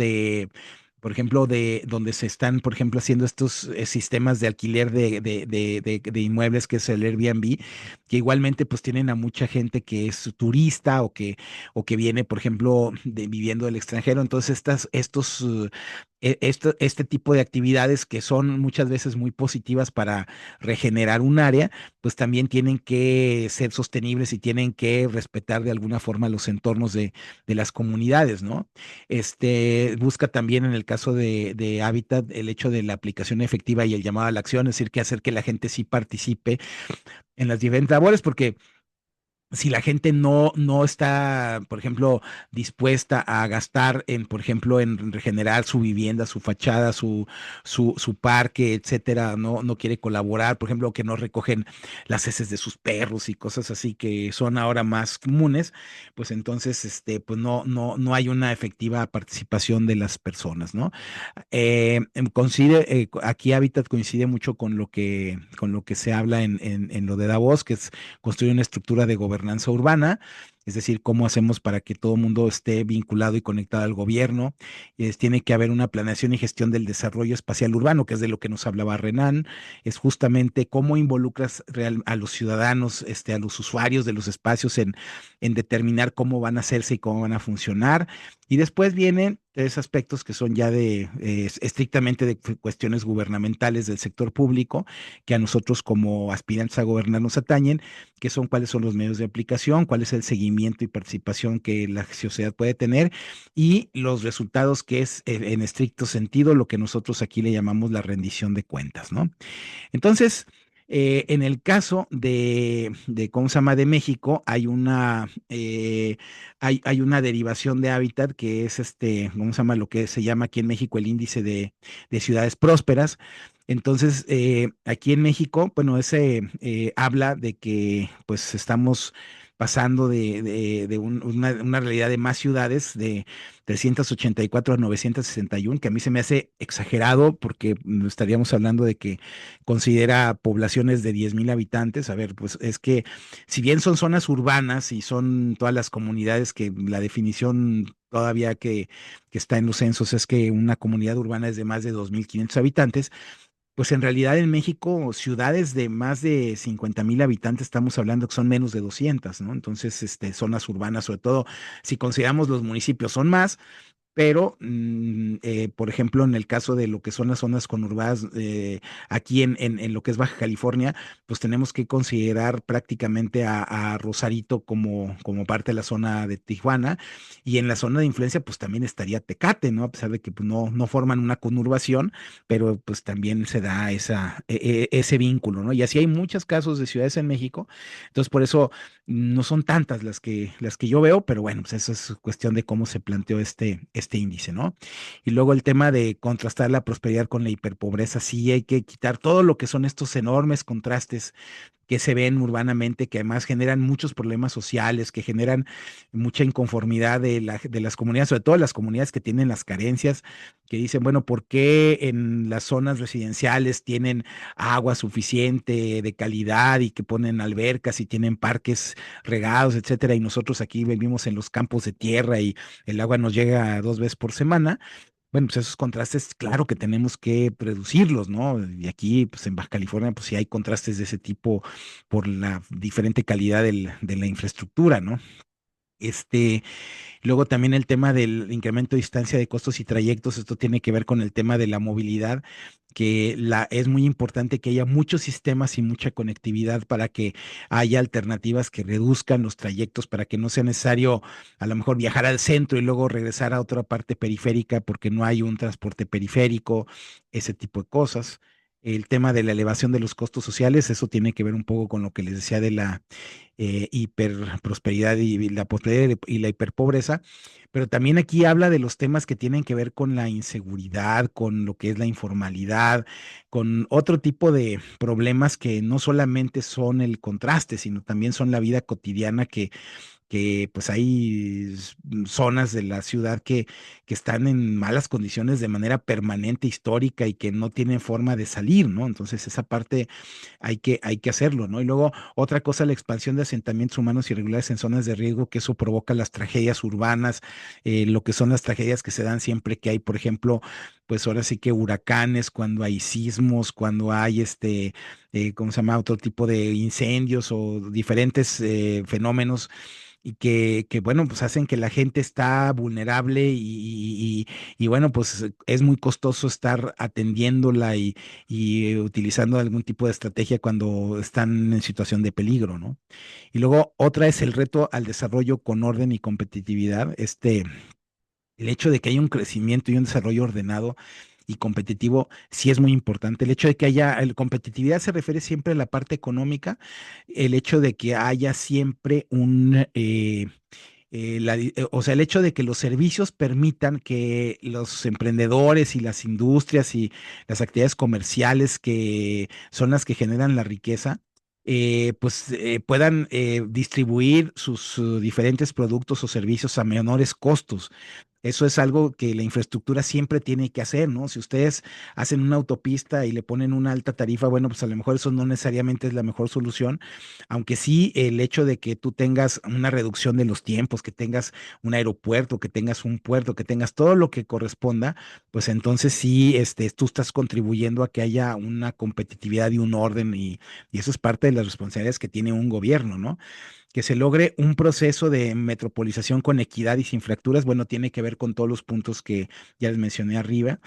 por ejemplo, de donde se están, por ejemplo, haciendo estos sistemas de alquiler de inmuebles, que es el Airbnb, que igualmente pues tienen a mucha gente que es turista o que viene, por ejemplo, viviendo del extranjero. Entonces, estos este tipo de actividades que son muchas veces muy positivas para regenerar un área, pues también tienen que ser sostenibles y tienen que respetar de alguna forma los entornos de las comunidades, ¿no? Busca también en el caso de Hábitat el hecho de la aplicación efectiva y el llamado a la acción, es decir, que hacer que la gente sí participe en las diferentes labores, porque si la gente no está, por ejemplo, dispuesta a gastar en, por ejemplo, en regenerar su vivienda, su fachada, su parque, etcétera, no quiere colaborar, por ejemplo, que no recogen las heces de sus perros y cosas así que son ahora más comunes, pues entonces, pues no hay una efectiva participación de las personas, ¿no? Aquí Habitat coincide mucho con lo que se habla en lo de Davos, que es construir una estructura de gobernanza urbana, es decir, cómo hacemos para que todo el mundo esté vinculado y conectado al gobierno. Tiene que haber una planeación y gestión del desarrollo espacial urbano, que es de lo que nos hablaba Renan, es justamente cómo involucras a los ciudadanos, a los usuarios de los espacios en determinar cómo van a hacerse y cómo van a funcionar. Y después vienen tres aspectos que son ya estrictamente de cuestiones gubernamentales del sector público, que a nosotros como aspirantes a gobernar nos atañen, que son cuáles son los medios de aplicación, cuál es el seguimiento y participación que la sociedad puede tener y los resultados que es en estricto sentido lo que nosotros aquí le llamamos la rendición de cuentas, ¿no? Entonces, en el caso ¿cómo se llama? De México, hay una derivación de hábitat que es ¿cómo se llama? Lo que se llama aquí en México el índice de ciudades prósperas. Entonces, aquí en México, bueno, ese habla de que pues estamos pasando de una realidad de más ciudades de 384 a 961, que a mí se me hace exagerado porque estaríamos hablando de que considera poblaciones de 10,000 habitantes. A ver, pues es que si bien son zonas urbanas y son todas las comunidades que la definición todavía que está en los censos es que una comunidad urbana es de más de 2,500 habitantes, pues en realidad en México, ciudades de más de 50,000 habitantes, estamos hablando que son menos de 200, ¿no? Entonces, zonas urbanas, sobre todo, si consideramos los municipios, son más, pero, por ejemplo, en el caso de lo que son las zonas conurbadas, aquí en lo que es Baja California, pues tenemos que considerar prácticamente a Rosarito como parte de la zona de Tijuana, y en la zona de influencia, pues también estaría Tecate, ¿no? A pesar de que pues, no forman una conurbación, pero pues también se da ese vínculo, ¿no? Y así hay muchos casos de ciudades en México, entonces por eso no son tantas las que yo veo, pero bueno, pues eso es cuestión de cómo se planteó este índice, ¿no? Y luego el tema de contrastar la prosperidad con la hiperpobreza, sí hay que quitar todo lo que son estos enormes contrastes que se ven urbanamente, que además generan muchos problemas sociales, que generan mucha inconformidad de las comunidades, sobre todo las comunidades que tienen las carencias, que dicen, bueno, ¿por qué en las zonas residenciales tienen agua suficiente, de calidad, y que ponen albercas y tienen parques regados, etcétera, y nosotros aquí vivimos en los campos de tierra y el agua nos llega 2 veces por semana? Bueno, pues esos contrastes, claro que tenemos que reducirlos, ¿no? Y aquí, pues en Baja California, pues sí hay contrastes de ese tipo por la diferente calidad de la infraestructura, ¿no? Este, Luego también el tema del incremento de distancia de costos y trayectos, esto tiene que ver con el tema de la movilidad, que es muy importante que haya muchos sistemas y mucha conectividad para que haya alternativas que reduzcan los trayectos, para que no sea necesario a lo mejor viajar al centro y luego regresar a otra parte periférica porque no hay un transporte periférico, ese tipo de cosas. El tema de la elevación de los costos sociales, eso tiene que ver un poco con lo que les decía de la hiperprosperidad y la prosperidad y la hiperpobreza, pero también aquí habla de los temas que tienen que ver con la inseguridad, con lo que es la informalidad, con otro tipo de problemas que no solamente son el contraste, sino también son la vida cotidiana que pues hay zonas de la ciudad que están en malas condiciones de manera permanente, histórica, y que no tienen forma de salir, ¿no? Entonces esa parte hay que hacerlo, ¿no? Y luego otra cosa, la expansión de asentamientos humanos irregulares en zonas de riesgo, que eso provoca las tragedias urbanas, lo que son las tragedias que se dan siempre que hay, por ejemplo, pues ahora sí que huracanes, cuando hay sismos, cuando hay ¿cómo se llama? Otro tipo de incendios o diferentes fenómenos y que, bueno, pues hacen que la gente está vulnerable y, bueno, pues es muy costoso estar atendiéndola y utilizando algún tipo de estrategia cuando están en situación de peligro, ¿no? Y luego otra es el reto al desarrollo con orden y competitividad. El hecho de que haya un crecimiento y un desarrollo ordenado y competitivo sí es muy importante. El hecho de que haya, competitividad se refiere siempre a la parte económica, el hecho de que haya siempre o sea, el hecho de que los servicios permitan que los emprendedores y las industrias y las actividades comerciales que son las que generan la riqueza, pues puedan distribuir sus diferentes productos o servicios a menores costos. Eso es algo que la infraestructura siempre tiene que hacer, ¿no? Si ustedes hacen una autopista y le ponen una alta tarifa, bueno, pues a lo mejor eso no necesariamente es la mejor solución, aunque sí el hecho de que tú tengas una reducción de los tiempos, que tengas un aeropuerto, que tengas un puerto, que tengas todo lo que corresponda, pues entonces sí, tú estás contribuyendo a que haya una competitividad y un orden y eso es parte de las responsabilidades que tiene un gobierno, ¿no? Que se logre un proceso de metropolización con equidad y sin fracturas, bueno, tiene que ver con todos los puntos que ya les mencioné arriba.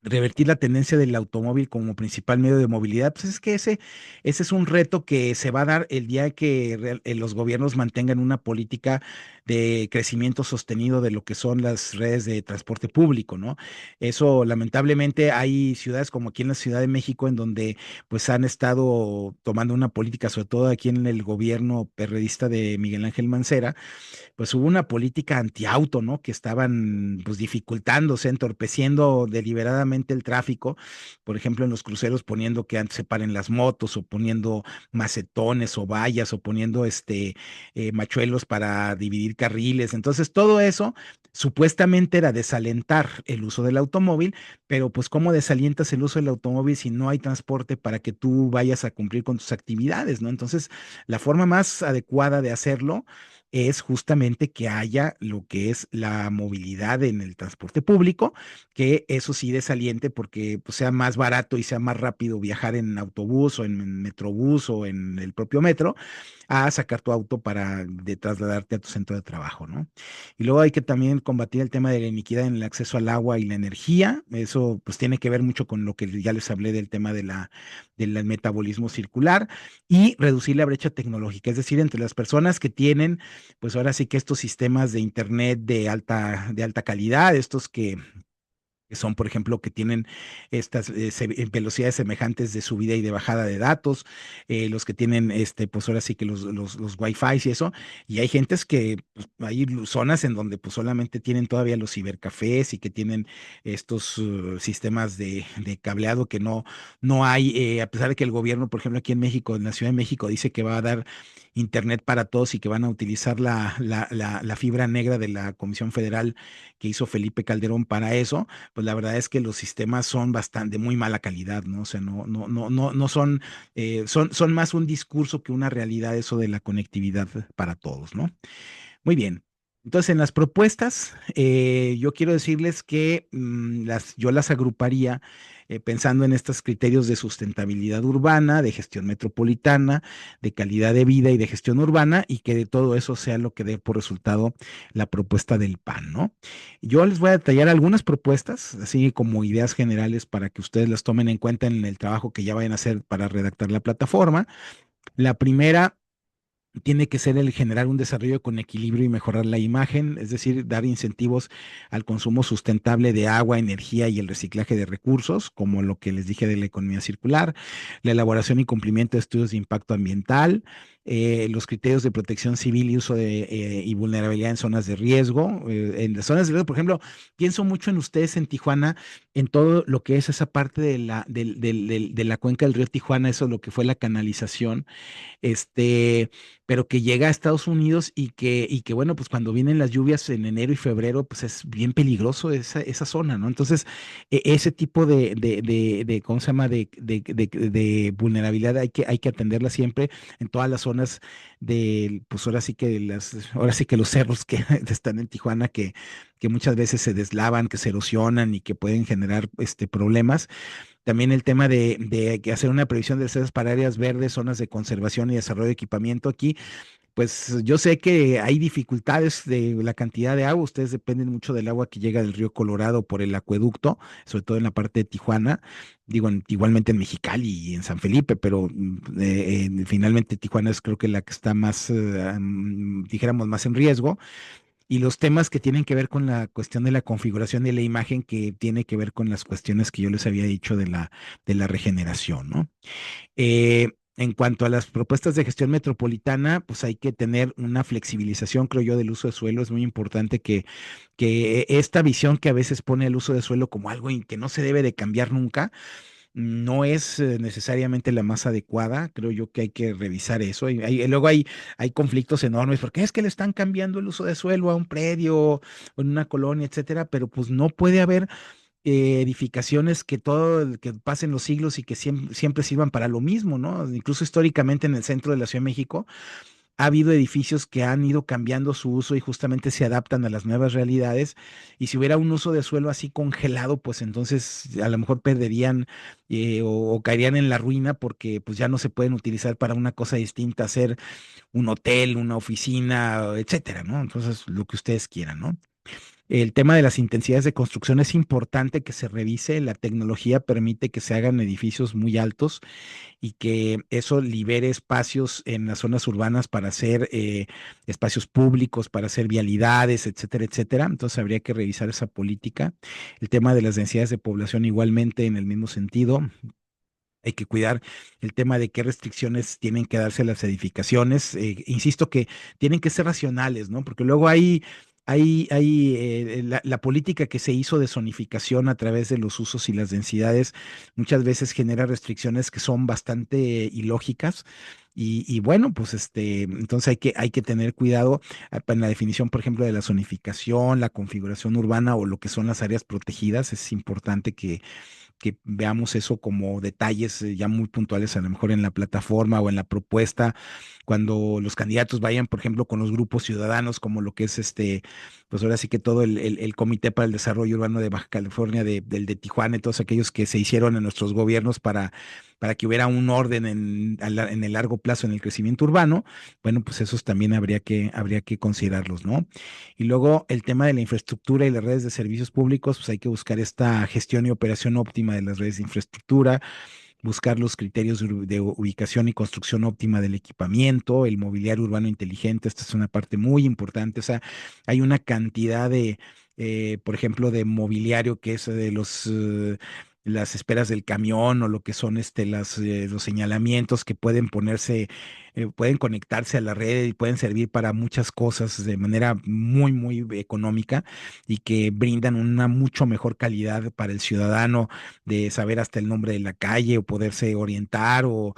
Revertir la tendencia del automóvil como principal medio de movilidad, pues es que ese es un reto que se va a dar el día que los gobiernos mantengan una política de crecimiento sostenido de lo que son las redes de transporte público, ¿no? Eso, lamentablemente, hay ciudades como aquí en la Ciudad de México en donde pues han estado tomando una política, sobre todo aquí en el gobierno perredista de Miguel Ángel Mancera, pues hubo una política antiauto, ¿no? Que estaban pues dificultándose, entorpeciendo deliberadamente el tráfico, por ejemplo, en los cruceros poniendo que antes se paren las motos o poniendo macetones o vallas o poniendo machuelos para dividir carriles. Entonces, todo eso supuestamente era desalentar el uso del automóvil, pero pues ¿cómo desalientas el uso del automóvil si no hay transporte para que tú vayas a cumplir con tus actividades, ¿no? Entonces, la forma más adecuada de hacerlo es justamente que haya lo que es la movilidad en el transporte público, que eso sí desaliente porque pues, sea más barato y sea más rápido viajar en autobús o en metrobús o en el propio metro, a sacar tu auto para trasladarte a tu centro de trabajo, ¿no? Y luego hay que también combatir el tema de la iniquidad en el acceso al agua y la energía. Eso pues tiene que ver mucho con lo que ya les hablé del tema del metabolismo circular y reducir la brecha tecnológica, es decir, entre las personas que tienen pues ahora sí que estos sistemas de internet de alta calidad, estos que son, por ejemplo, que tienen estas velocidades semejantes de subida y de bajada de datos, los que tienen, pues ahora sí que los Wi-Fi y eso, y hay gentes que, pues, hay zonas en donde pues solamente tienen todavía los cibercafés y que tienen estos sistemas de cableado que no hay, a pesar de que el gobierno, por ejemplo, aquí en México, en la Ciudad de México, dice que va a dar internet para todos y que van a utilizar la fibra negra de la Comisión Federal que hizo Felipe Calderón para eso, pues la verdad es que los sistemas son bastante de muy mala calidad, ¿no? O sea, no son, son más un discurso que una realidad eso de la conectividad para todos, ¿no? Muy bien. Entonces, en las propuestas, yo quiero decirles que yo las agruparía pensando en estos criterios de sustentabilidad urbana, de gestión metropolitana, de calidad de vida y de gestión urbana, y que de todo eso sea lo que dé por resultado la propuesta del PAN, ¿no? Yo les voy a detallar algunas propuestas, así como ideas generales para que ustedes las tomen en cuenta en el trabajo que ya vayan a hacer para redactar la plataforma. La primera tiene que ser el generar un desarrollo con equilibrio y mejorar la imagen, es decir, dar incentivos al consumo sustentable de agua, energía y el reciclaje de recursos, como lo que les dije de la economía circular, la elaboración y cumplimiento de estudios de impacto ambiental, los criterios de protección civil y uso y vulnerabilidad en zonas de riesgo. En las zonas de riesgo, por ejemplo, pienso mucho en ustedes en Tijuana, en todo lo que es esa parte de la cuenca del río Tijuana, eso lo que fue la canalización este, pero que llega a Estados Unidos y que bueno, pues cuando vienen las lluvias en enero y febrero, pues es bien peligroso esa zona, ¿no? Entonces, ese tipo ¿cómo se llama? De vulnerabilidad hay que atenderla siempre en todas las zonas pues ahora sí que los cerros que están en Tijuana, que muchas veces se deslavan, que se erosionan y que pueden generar problemas. También el tema de que hacer una previsión de reservas para áreas verdes, zonas de conservación y desarrollo de equipamiento aquí, Pues yo sé que hay dificultades de la cantidad de agua, ustedes dependen mucho del agua que llega del río Colorado por el acueducto, sobre todo en la parte de Tijuana, digo, igualmente en Mexicali y en San Felipe, pero finalmente Tijuana es creo que la que está más, dijéramos, más en riesgo. Y los temas que tienen que ver con la cuestión de la configuración de la imagen, que tiene que ver con las cuestiones que yo les había dicho de la regeneración, ¿no? En cuanto a las propuestas de gestión metropolitana, pues hay que tener una flexibilización, creo yo, del uso de suelo. Es muy importante que esta visión que a veces pone el uso de suelo como algo que no se debe de cambiar nunca, no es necesariamente la más adecuada. Creo yo que hay que revisar eso. Y luego hay conflictos enormes porque es que le están cambiando el uso de suelo a un predio o en una colonia, etcétera, pero pues no puede haber edificaciones que que pasen los siglos y que siempre sirvan para lo mismo, ¿no? Incluso históricamente en el centro de la Ciudad de México ha habido edificios que han ido cambiando su uso y justamente se adaptan a las nuevas realidades. Y si hubiera un uso de suelo así congelado, pues entonces a lo mejor perderían o caerían en la ruina porque pues ya no se pueden utilizar para una cosa distinta, hacer un hotel, una oficina, etcétera, ¿no? Entonces, lo que ustedes quieran, ¿no? El tema de las intensidades de construcción es importante que se revise. La tecnología permite que se hagan edificios muy altos y que eso libere espacios en las zonas urbanas para hacer espacios públicos, para hacer vialidades, etcétera, etcétera. Entonces habría que revisar esa política. El tema de las densidades de población igualmente en el mismo sentido. Hay que cuidar el tema de qué restricciones tienen que darse a las edificaciones. Insisto que tienen que ser racionales, ¿no? Porque luego hay la política que se hizo de zonificación a través de los usos y las densidades muchas veces genera restricciones que son bastante ilógicas. Y bueno, pues entonces hay que tener cuidado en la definición, por ejemplo, de la zonificación, la configuración urbana o lo que son las áreas protegidas. Es importante que veamos eso como detalles ya muy puntuales, a lo mejor en la plataforma o en la propuesta, cuando los candidatos vayan, por ejemplo, con los grupos ciudadanos, como lo que es pues ahora sí que todo el Comité para el Desarrollo Urbano de Baja California, del de Tijuana, y todos aquellos que se hicieron en nuestros gobiernos para que hubiera un orden en el largo plazo en el crecimiento urbano. Bueno, pues esos también habría que considerarlos, ¿no? Y luego el tema de la infraestructura y las redes de servicios públicos, pues hay que buscar esta gestión y operación óptima de las redes de infraestructura, buscar los criterios de ubicación y construcción óptima del equipamiento, el mobiliario urbano inteligente. Esta es una parte muy importante. O sea, hay una cantidad por ejemplo, de mobiliario que es de las esperas del camión o lo que son los señalamientos que pueden ponerse, pueden conectarse a la red y pueden servir para muchas cosas de manera muy, muy económica y que brindan una mucho mejor calidad para el ciudadano de saber hasta el nombre de la calle o poderse orientar o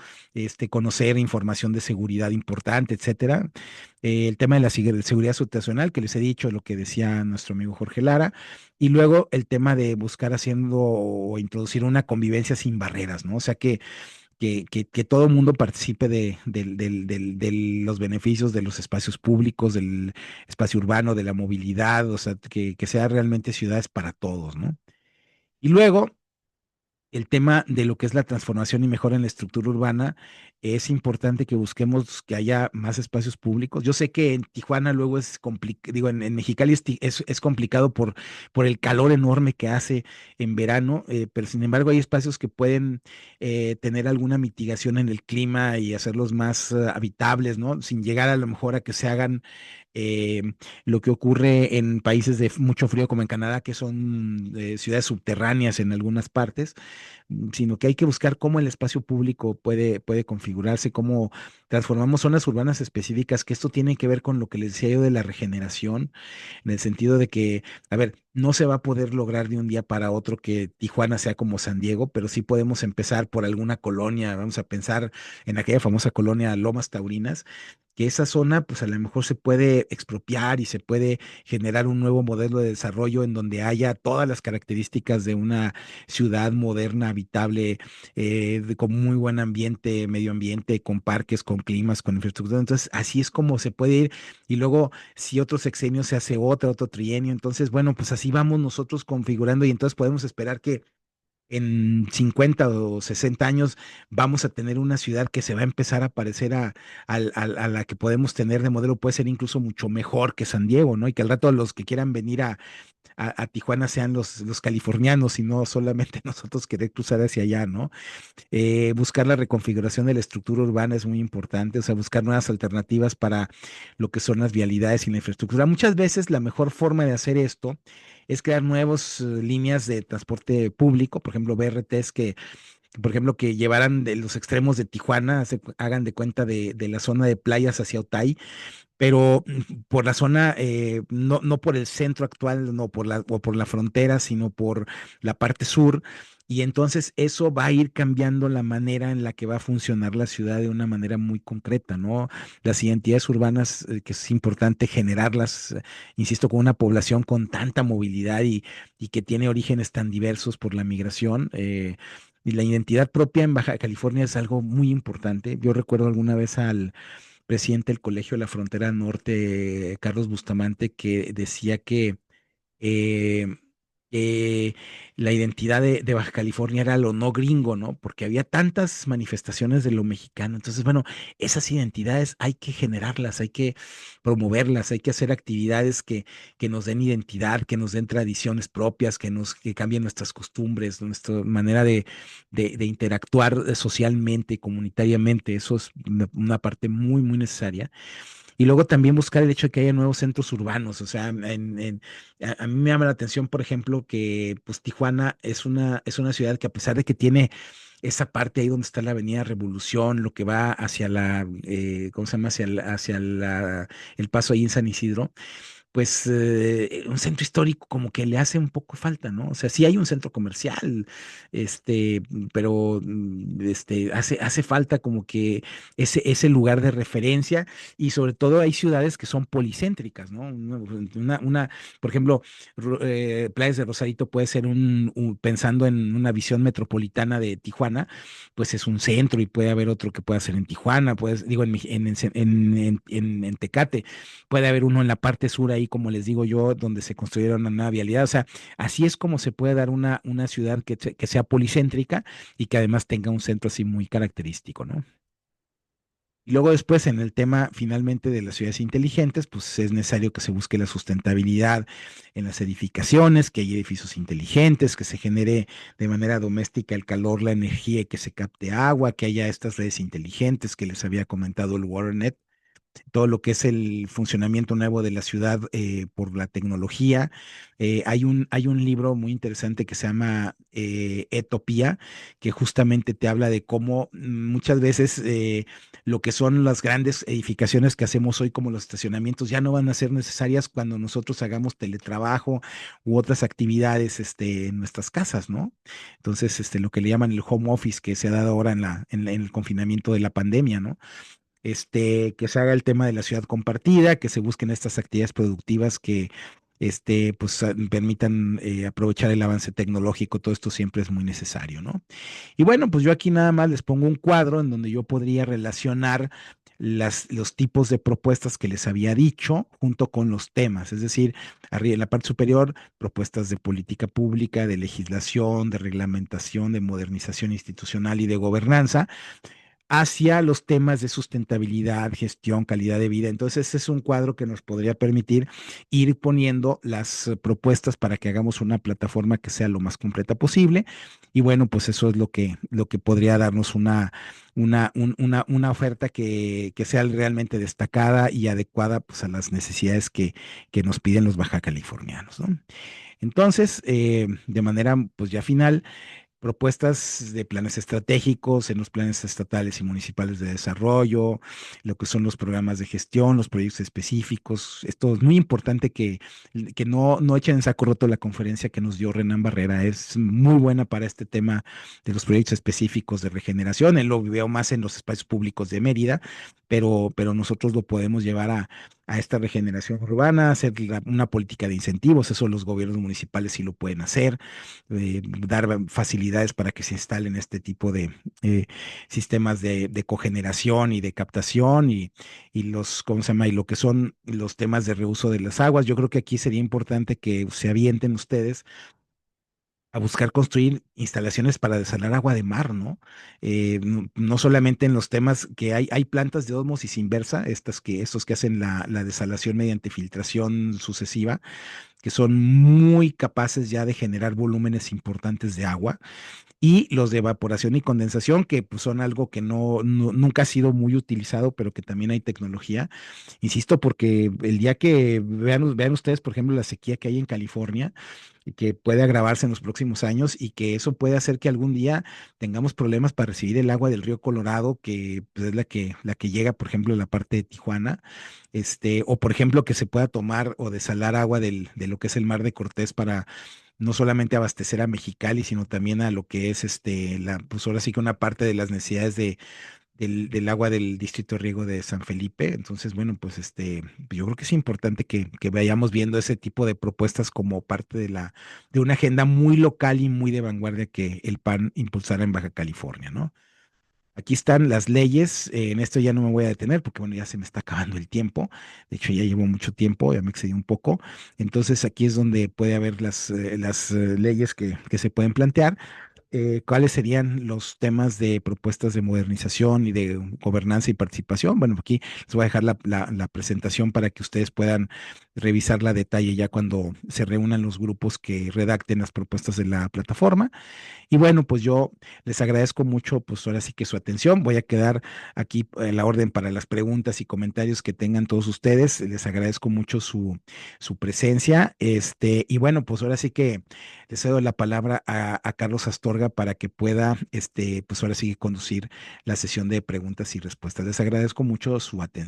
conocer información de seguridad importante, etcétera. El tema de la seguridad situacional, que les he dicho, lo que decía nuestro amigo Jorge Lara, y luego el tema de buscar haciendo o introducir una convivencia sin barreras, ¿no? O sea, que todo el mundo participe de los beneficios de los espacios públicos, del espacio urbano, de la movilidad, o sea, que sea realmente ciudades para todos, ¿no? Y luego, el tema de lo que es la transformación y mejora en la estructura urbana, es importante que busquemos que haya más espacios públicos. Yo sé que en Tijuana luego es complicado, digo, en Mexicali es complicado por el calor enorme que hace en verano, pero sin embargo hay espacios que pueden tener alguna mitigación en el clima y hacerlos más habitables, ¿no? Sin llegar a lo mejor a que se hagan eh, lo que ocurre en países de mucho frío como en Canadá, que son ciudades subterráneas en algunas partes, sino que hay que buscar cómo el espacio público puede configurarse, cómo transformamos zonas urbanas específicas, que esto tiene que ver con lo que les decía yo de la regeneración, en el sentido de que, a ver, no se va a poder lograr de un día para otro que Tijuana sea como San Diego, pero sí podemos empezar por alguna colonia, vamos a pensar en aquella famosa colonia Lomas Taurinas, que esa zona, pues a lo mejor se puede expropiar y se puede generar un nuevo modelo de desarrollo en donde haya todas las características de una ciudad moderna, habitable, con muy buen ambiente, medio ambiente, con parques, con climas, con infraestructura. Entonces, así es como se puede ir. Y luego, si otro sexenio se hace otro trienio, entonces, bueno, pues así vamos nosotros configurando y entonces podemos esperar que en 50 o 60 años vamos a tener una ciudad que se va a empezar a parecer a la que podemos tener de modelo, puede ser incluso mucho mejor que San Diego, ¿no? Y que al rato los que quieran venir a Tijuana sean los californianos y no solamente nosotros querer cruzar hacia allá, ¿no? Buscar la reconfiguración de la estructura urbana es muy importante, o sea, buscar nuevas alternativas para lo que son las vialidades y la infraestructura. Muchas veces la mejor forma de hacer esto es crear nuevas líneas de transporte público, por ejemplo, BRTs por ejemplo, que llevaran de los extremos de Tijuana, hagan de cuenta de la zona de playas hacia Otay, pero por la zona, no por el centro actual, no por o por la frontera, sino por la parte sur. Y entonces eso va a ir cambiando la manera en la que va a funcionar la ciudad de una manera muy concreta, ¿no? Las identidades urbanas, que es importante generarlas, insisto, con una población con tanta movilidad y que tiene orígenes tan diversos por la migración. Y la identidad propia en Baja California es algo muy importante. Yo recuerdo alguna vez al presidente del Colegio de la Frontera Norte, Carlos Bustamante, que decía eh, que la identidad de Baja California era lo no gringo, ¿no? Porque había tantas manifestaciones de lo mexicano. Entonces, bueno, esas identidades hay que generarlas, hay que promoverlas, hay que hacer actividades que nos den identidad, que nos den tradiciones propias, que cambien nuestras costumbres, nuestra manera de interactuar socialmente, comunitariamente. Eso es una parte muy, muy necesaria. Y luego también buscar el hecho de que haya nuevos centros urbanos. O sea, a mí me llama la atención, por ejemplo, que pues Tijuana es una ciudad que a pesar de que tiene esa parte ahí donde está la Avenida Revolución, lo que va hacia ¿cómo se llama? El paso ahí en San Isidro, pues un centro histórico como que le hace un poco falta, ¿no? O sea, sí hay un centro comercial, pero hace falta como que ese lugar de referencia y sobre todo hay ciudades que son policéntricas, ¿no? Por ejemplo, Playas de Rosarito puede ser pensando en una visión metropolitana de Tijuana, pues es un centro y puede haber otro que pueda ser en Tijuana, digo, en Tecate. Puede haber uno en la parte sur ahí, como les digo yo, donde se construyeron una nueva vialidad. O sea, así es como se puede dar una ciudad que sea policéntrica y que además tenga un centro así muy característico, ¿no? Y luego después en el tema finalmente de las ciudades inteligentes, pues es necesario que se busque la sustentabilidad en las edificaciones, que haya edificios inteligentes, que se genere de manera doméstica el calor, la energía y que se capte agua, que haya estas redes inteligentes que les había comentado el WaterNet, todo lo que es el funcionamiento nuevo de la ciudad por la tecnología. Hay un libro muy interesante que se llama Etopía, que justamente te habla de cómo muchas veces lo que son las grandes edificaciones que hacemos hoy, como los estacionamientos, ya no van a ser necesarias cuando nosotros hagamos teletrabajo u otras actividades en nuestras casas, ¿no? Entonces, lo que le llaman el home office que se ha dado ahora en el confinamiento de la pandemia, ¿no? Que se haga el tema de la ciudad compartida, que se busquen estas actividades productivas que pues, permitan aprovechar el avance tecnológico, todo esto siempre es muy necesario, ¿no? Y bueno, pues yo aquí nada más les pongo un cuadro en donde yo podría relacionar los tipos de propuestas que les había dicho junto con los temas, es decir, arriba en la parte superior, propuestas de política pública, de legislación, de reglamentación, de modernización institucional y de gobernanza hacia los temas de sustentabilidad, gestión, calidad de vida. Entonces, ese es un cuadro que nos podría permitir ir poniendo las propuestas para que hagamos una plataforma que sea lo más completa posible. Y bueno, pues eso es lo que podría darnos una oferta que sea realmente destacada y adecuada pues, a las necesidades que nos piden los baja californianos, ¿no? Entonces, de manera pues ya final, propuestas de planes estratégicos en los planes estatales y municipales de desarrollo, lo que son los programas de gestión, los proyectos específicos. Esto es muy importante que no echen en saco roto la conferencia que nos dio Renan Barrera. Es muy buena para este tema de los proyectos específicos de regeneración. Él lo veo más en los espacios públicos de Mérida, pero nosotros lo podemos llevar a esta regeneración urbana, hacer una política de incentivos. Eso los gobiernos municipales sí lo pueden hacer, dar facilidades para que se instalen este tipo de sistemas de cogeneración y de captación y ¿cómo se llama? Y lo que son los temas de reuso de las aguas. Yo creo que aquí sería importante que se avienten ustedes a buscar construir instalaciones para desalar agua de mar, ¿no? No solamente en los temas que hay plantas de ósmosis inversa, estos que hacen la desalación mediante filtración sucesiva, que son muy capaces ya de generar volúmenes importantes de agua, y los de evaporación y condensación, que pues, son algo que nunca ha sido muy utilizado, pero que también hay tecnología. Insisto, porque el día que vean ustedes, por ejemplo, la sequía que hay en California, y que puede agravarse en los próximos años y que eso puede hacer que algún día tengamos problemas para recibir el agua del río Colorado, que pues, es la que llega, por ejemplo, en la parte de Tijuana, o por ejemplo, que se pueda tomar o desalar agua de lo que es el Mar de Cortés para no solamente abastecer a Mexicali, sino también a lo que es pues ahora sí que una parte de las necesidades del agua del distrito de riego de San Felipe. Entonces, bueno, pues yo creo que es importante que vayamos viendo ese tipo de propuestas como parte de una agenda muy local y muy de vanguardia que el PAN impulsará en Baja California, ¿no? Aquí están las leyes, en esto ya no me voy a detener porque bueno, ya se me está acabando el tiempo, de hecho ya llevo mucho tiempo, ya me excedí un poco, entonces aquí es donde puede haber las leyes que se pueden plantear. ¿Cuáles serían los temas de propuestas de modernización y de gobernanza y participación? Bueno, aquí les voy a dejar la presentación para que ustedes puedan revisarla a detalle ya cuando se reúnan los grupos que redacten las propuestas de la plataforma. Y bueno, pues yo les agradezco mucho, pues ahora sí que su atención. Voy a quedar aquí en la orden para las preguntas y comentarios que tengan todos ustedes. Les agradezco mucho su presencia. Y bueno, pues ahora sí que le cedo la palabra a Carlos Astorga para que pueda, pues ahora sí que conducir la sesión de preguntas y respuestas. Les agradezco mucho su atención.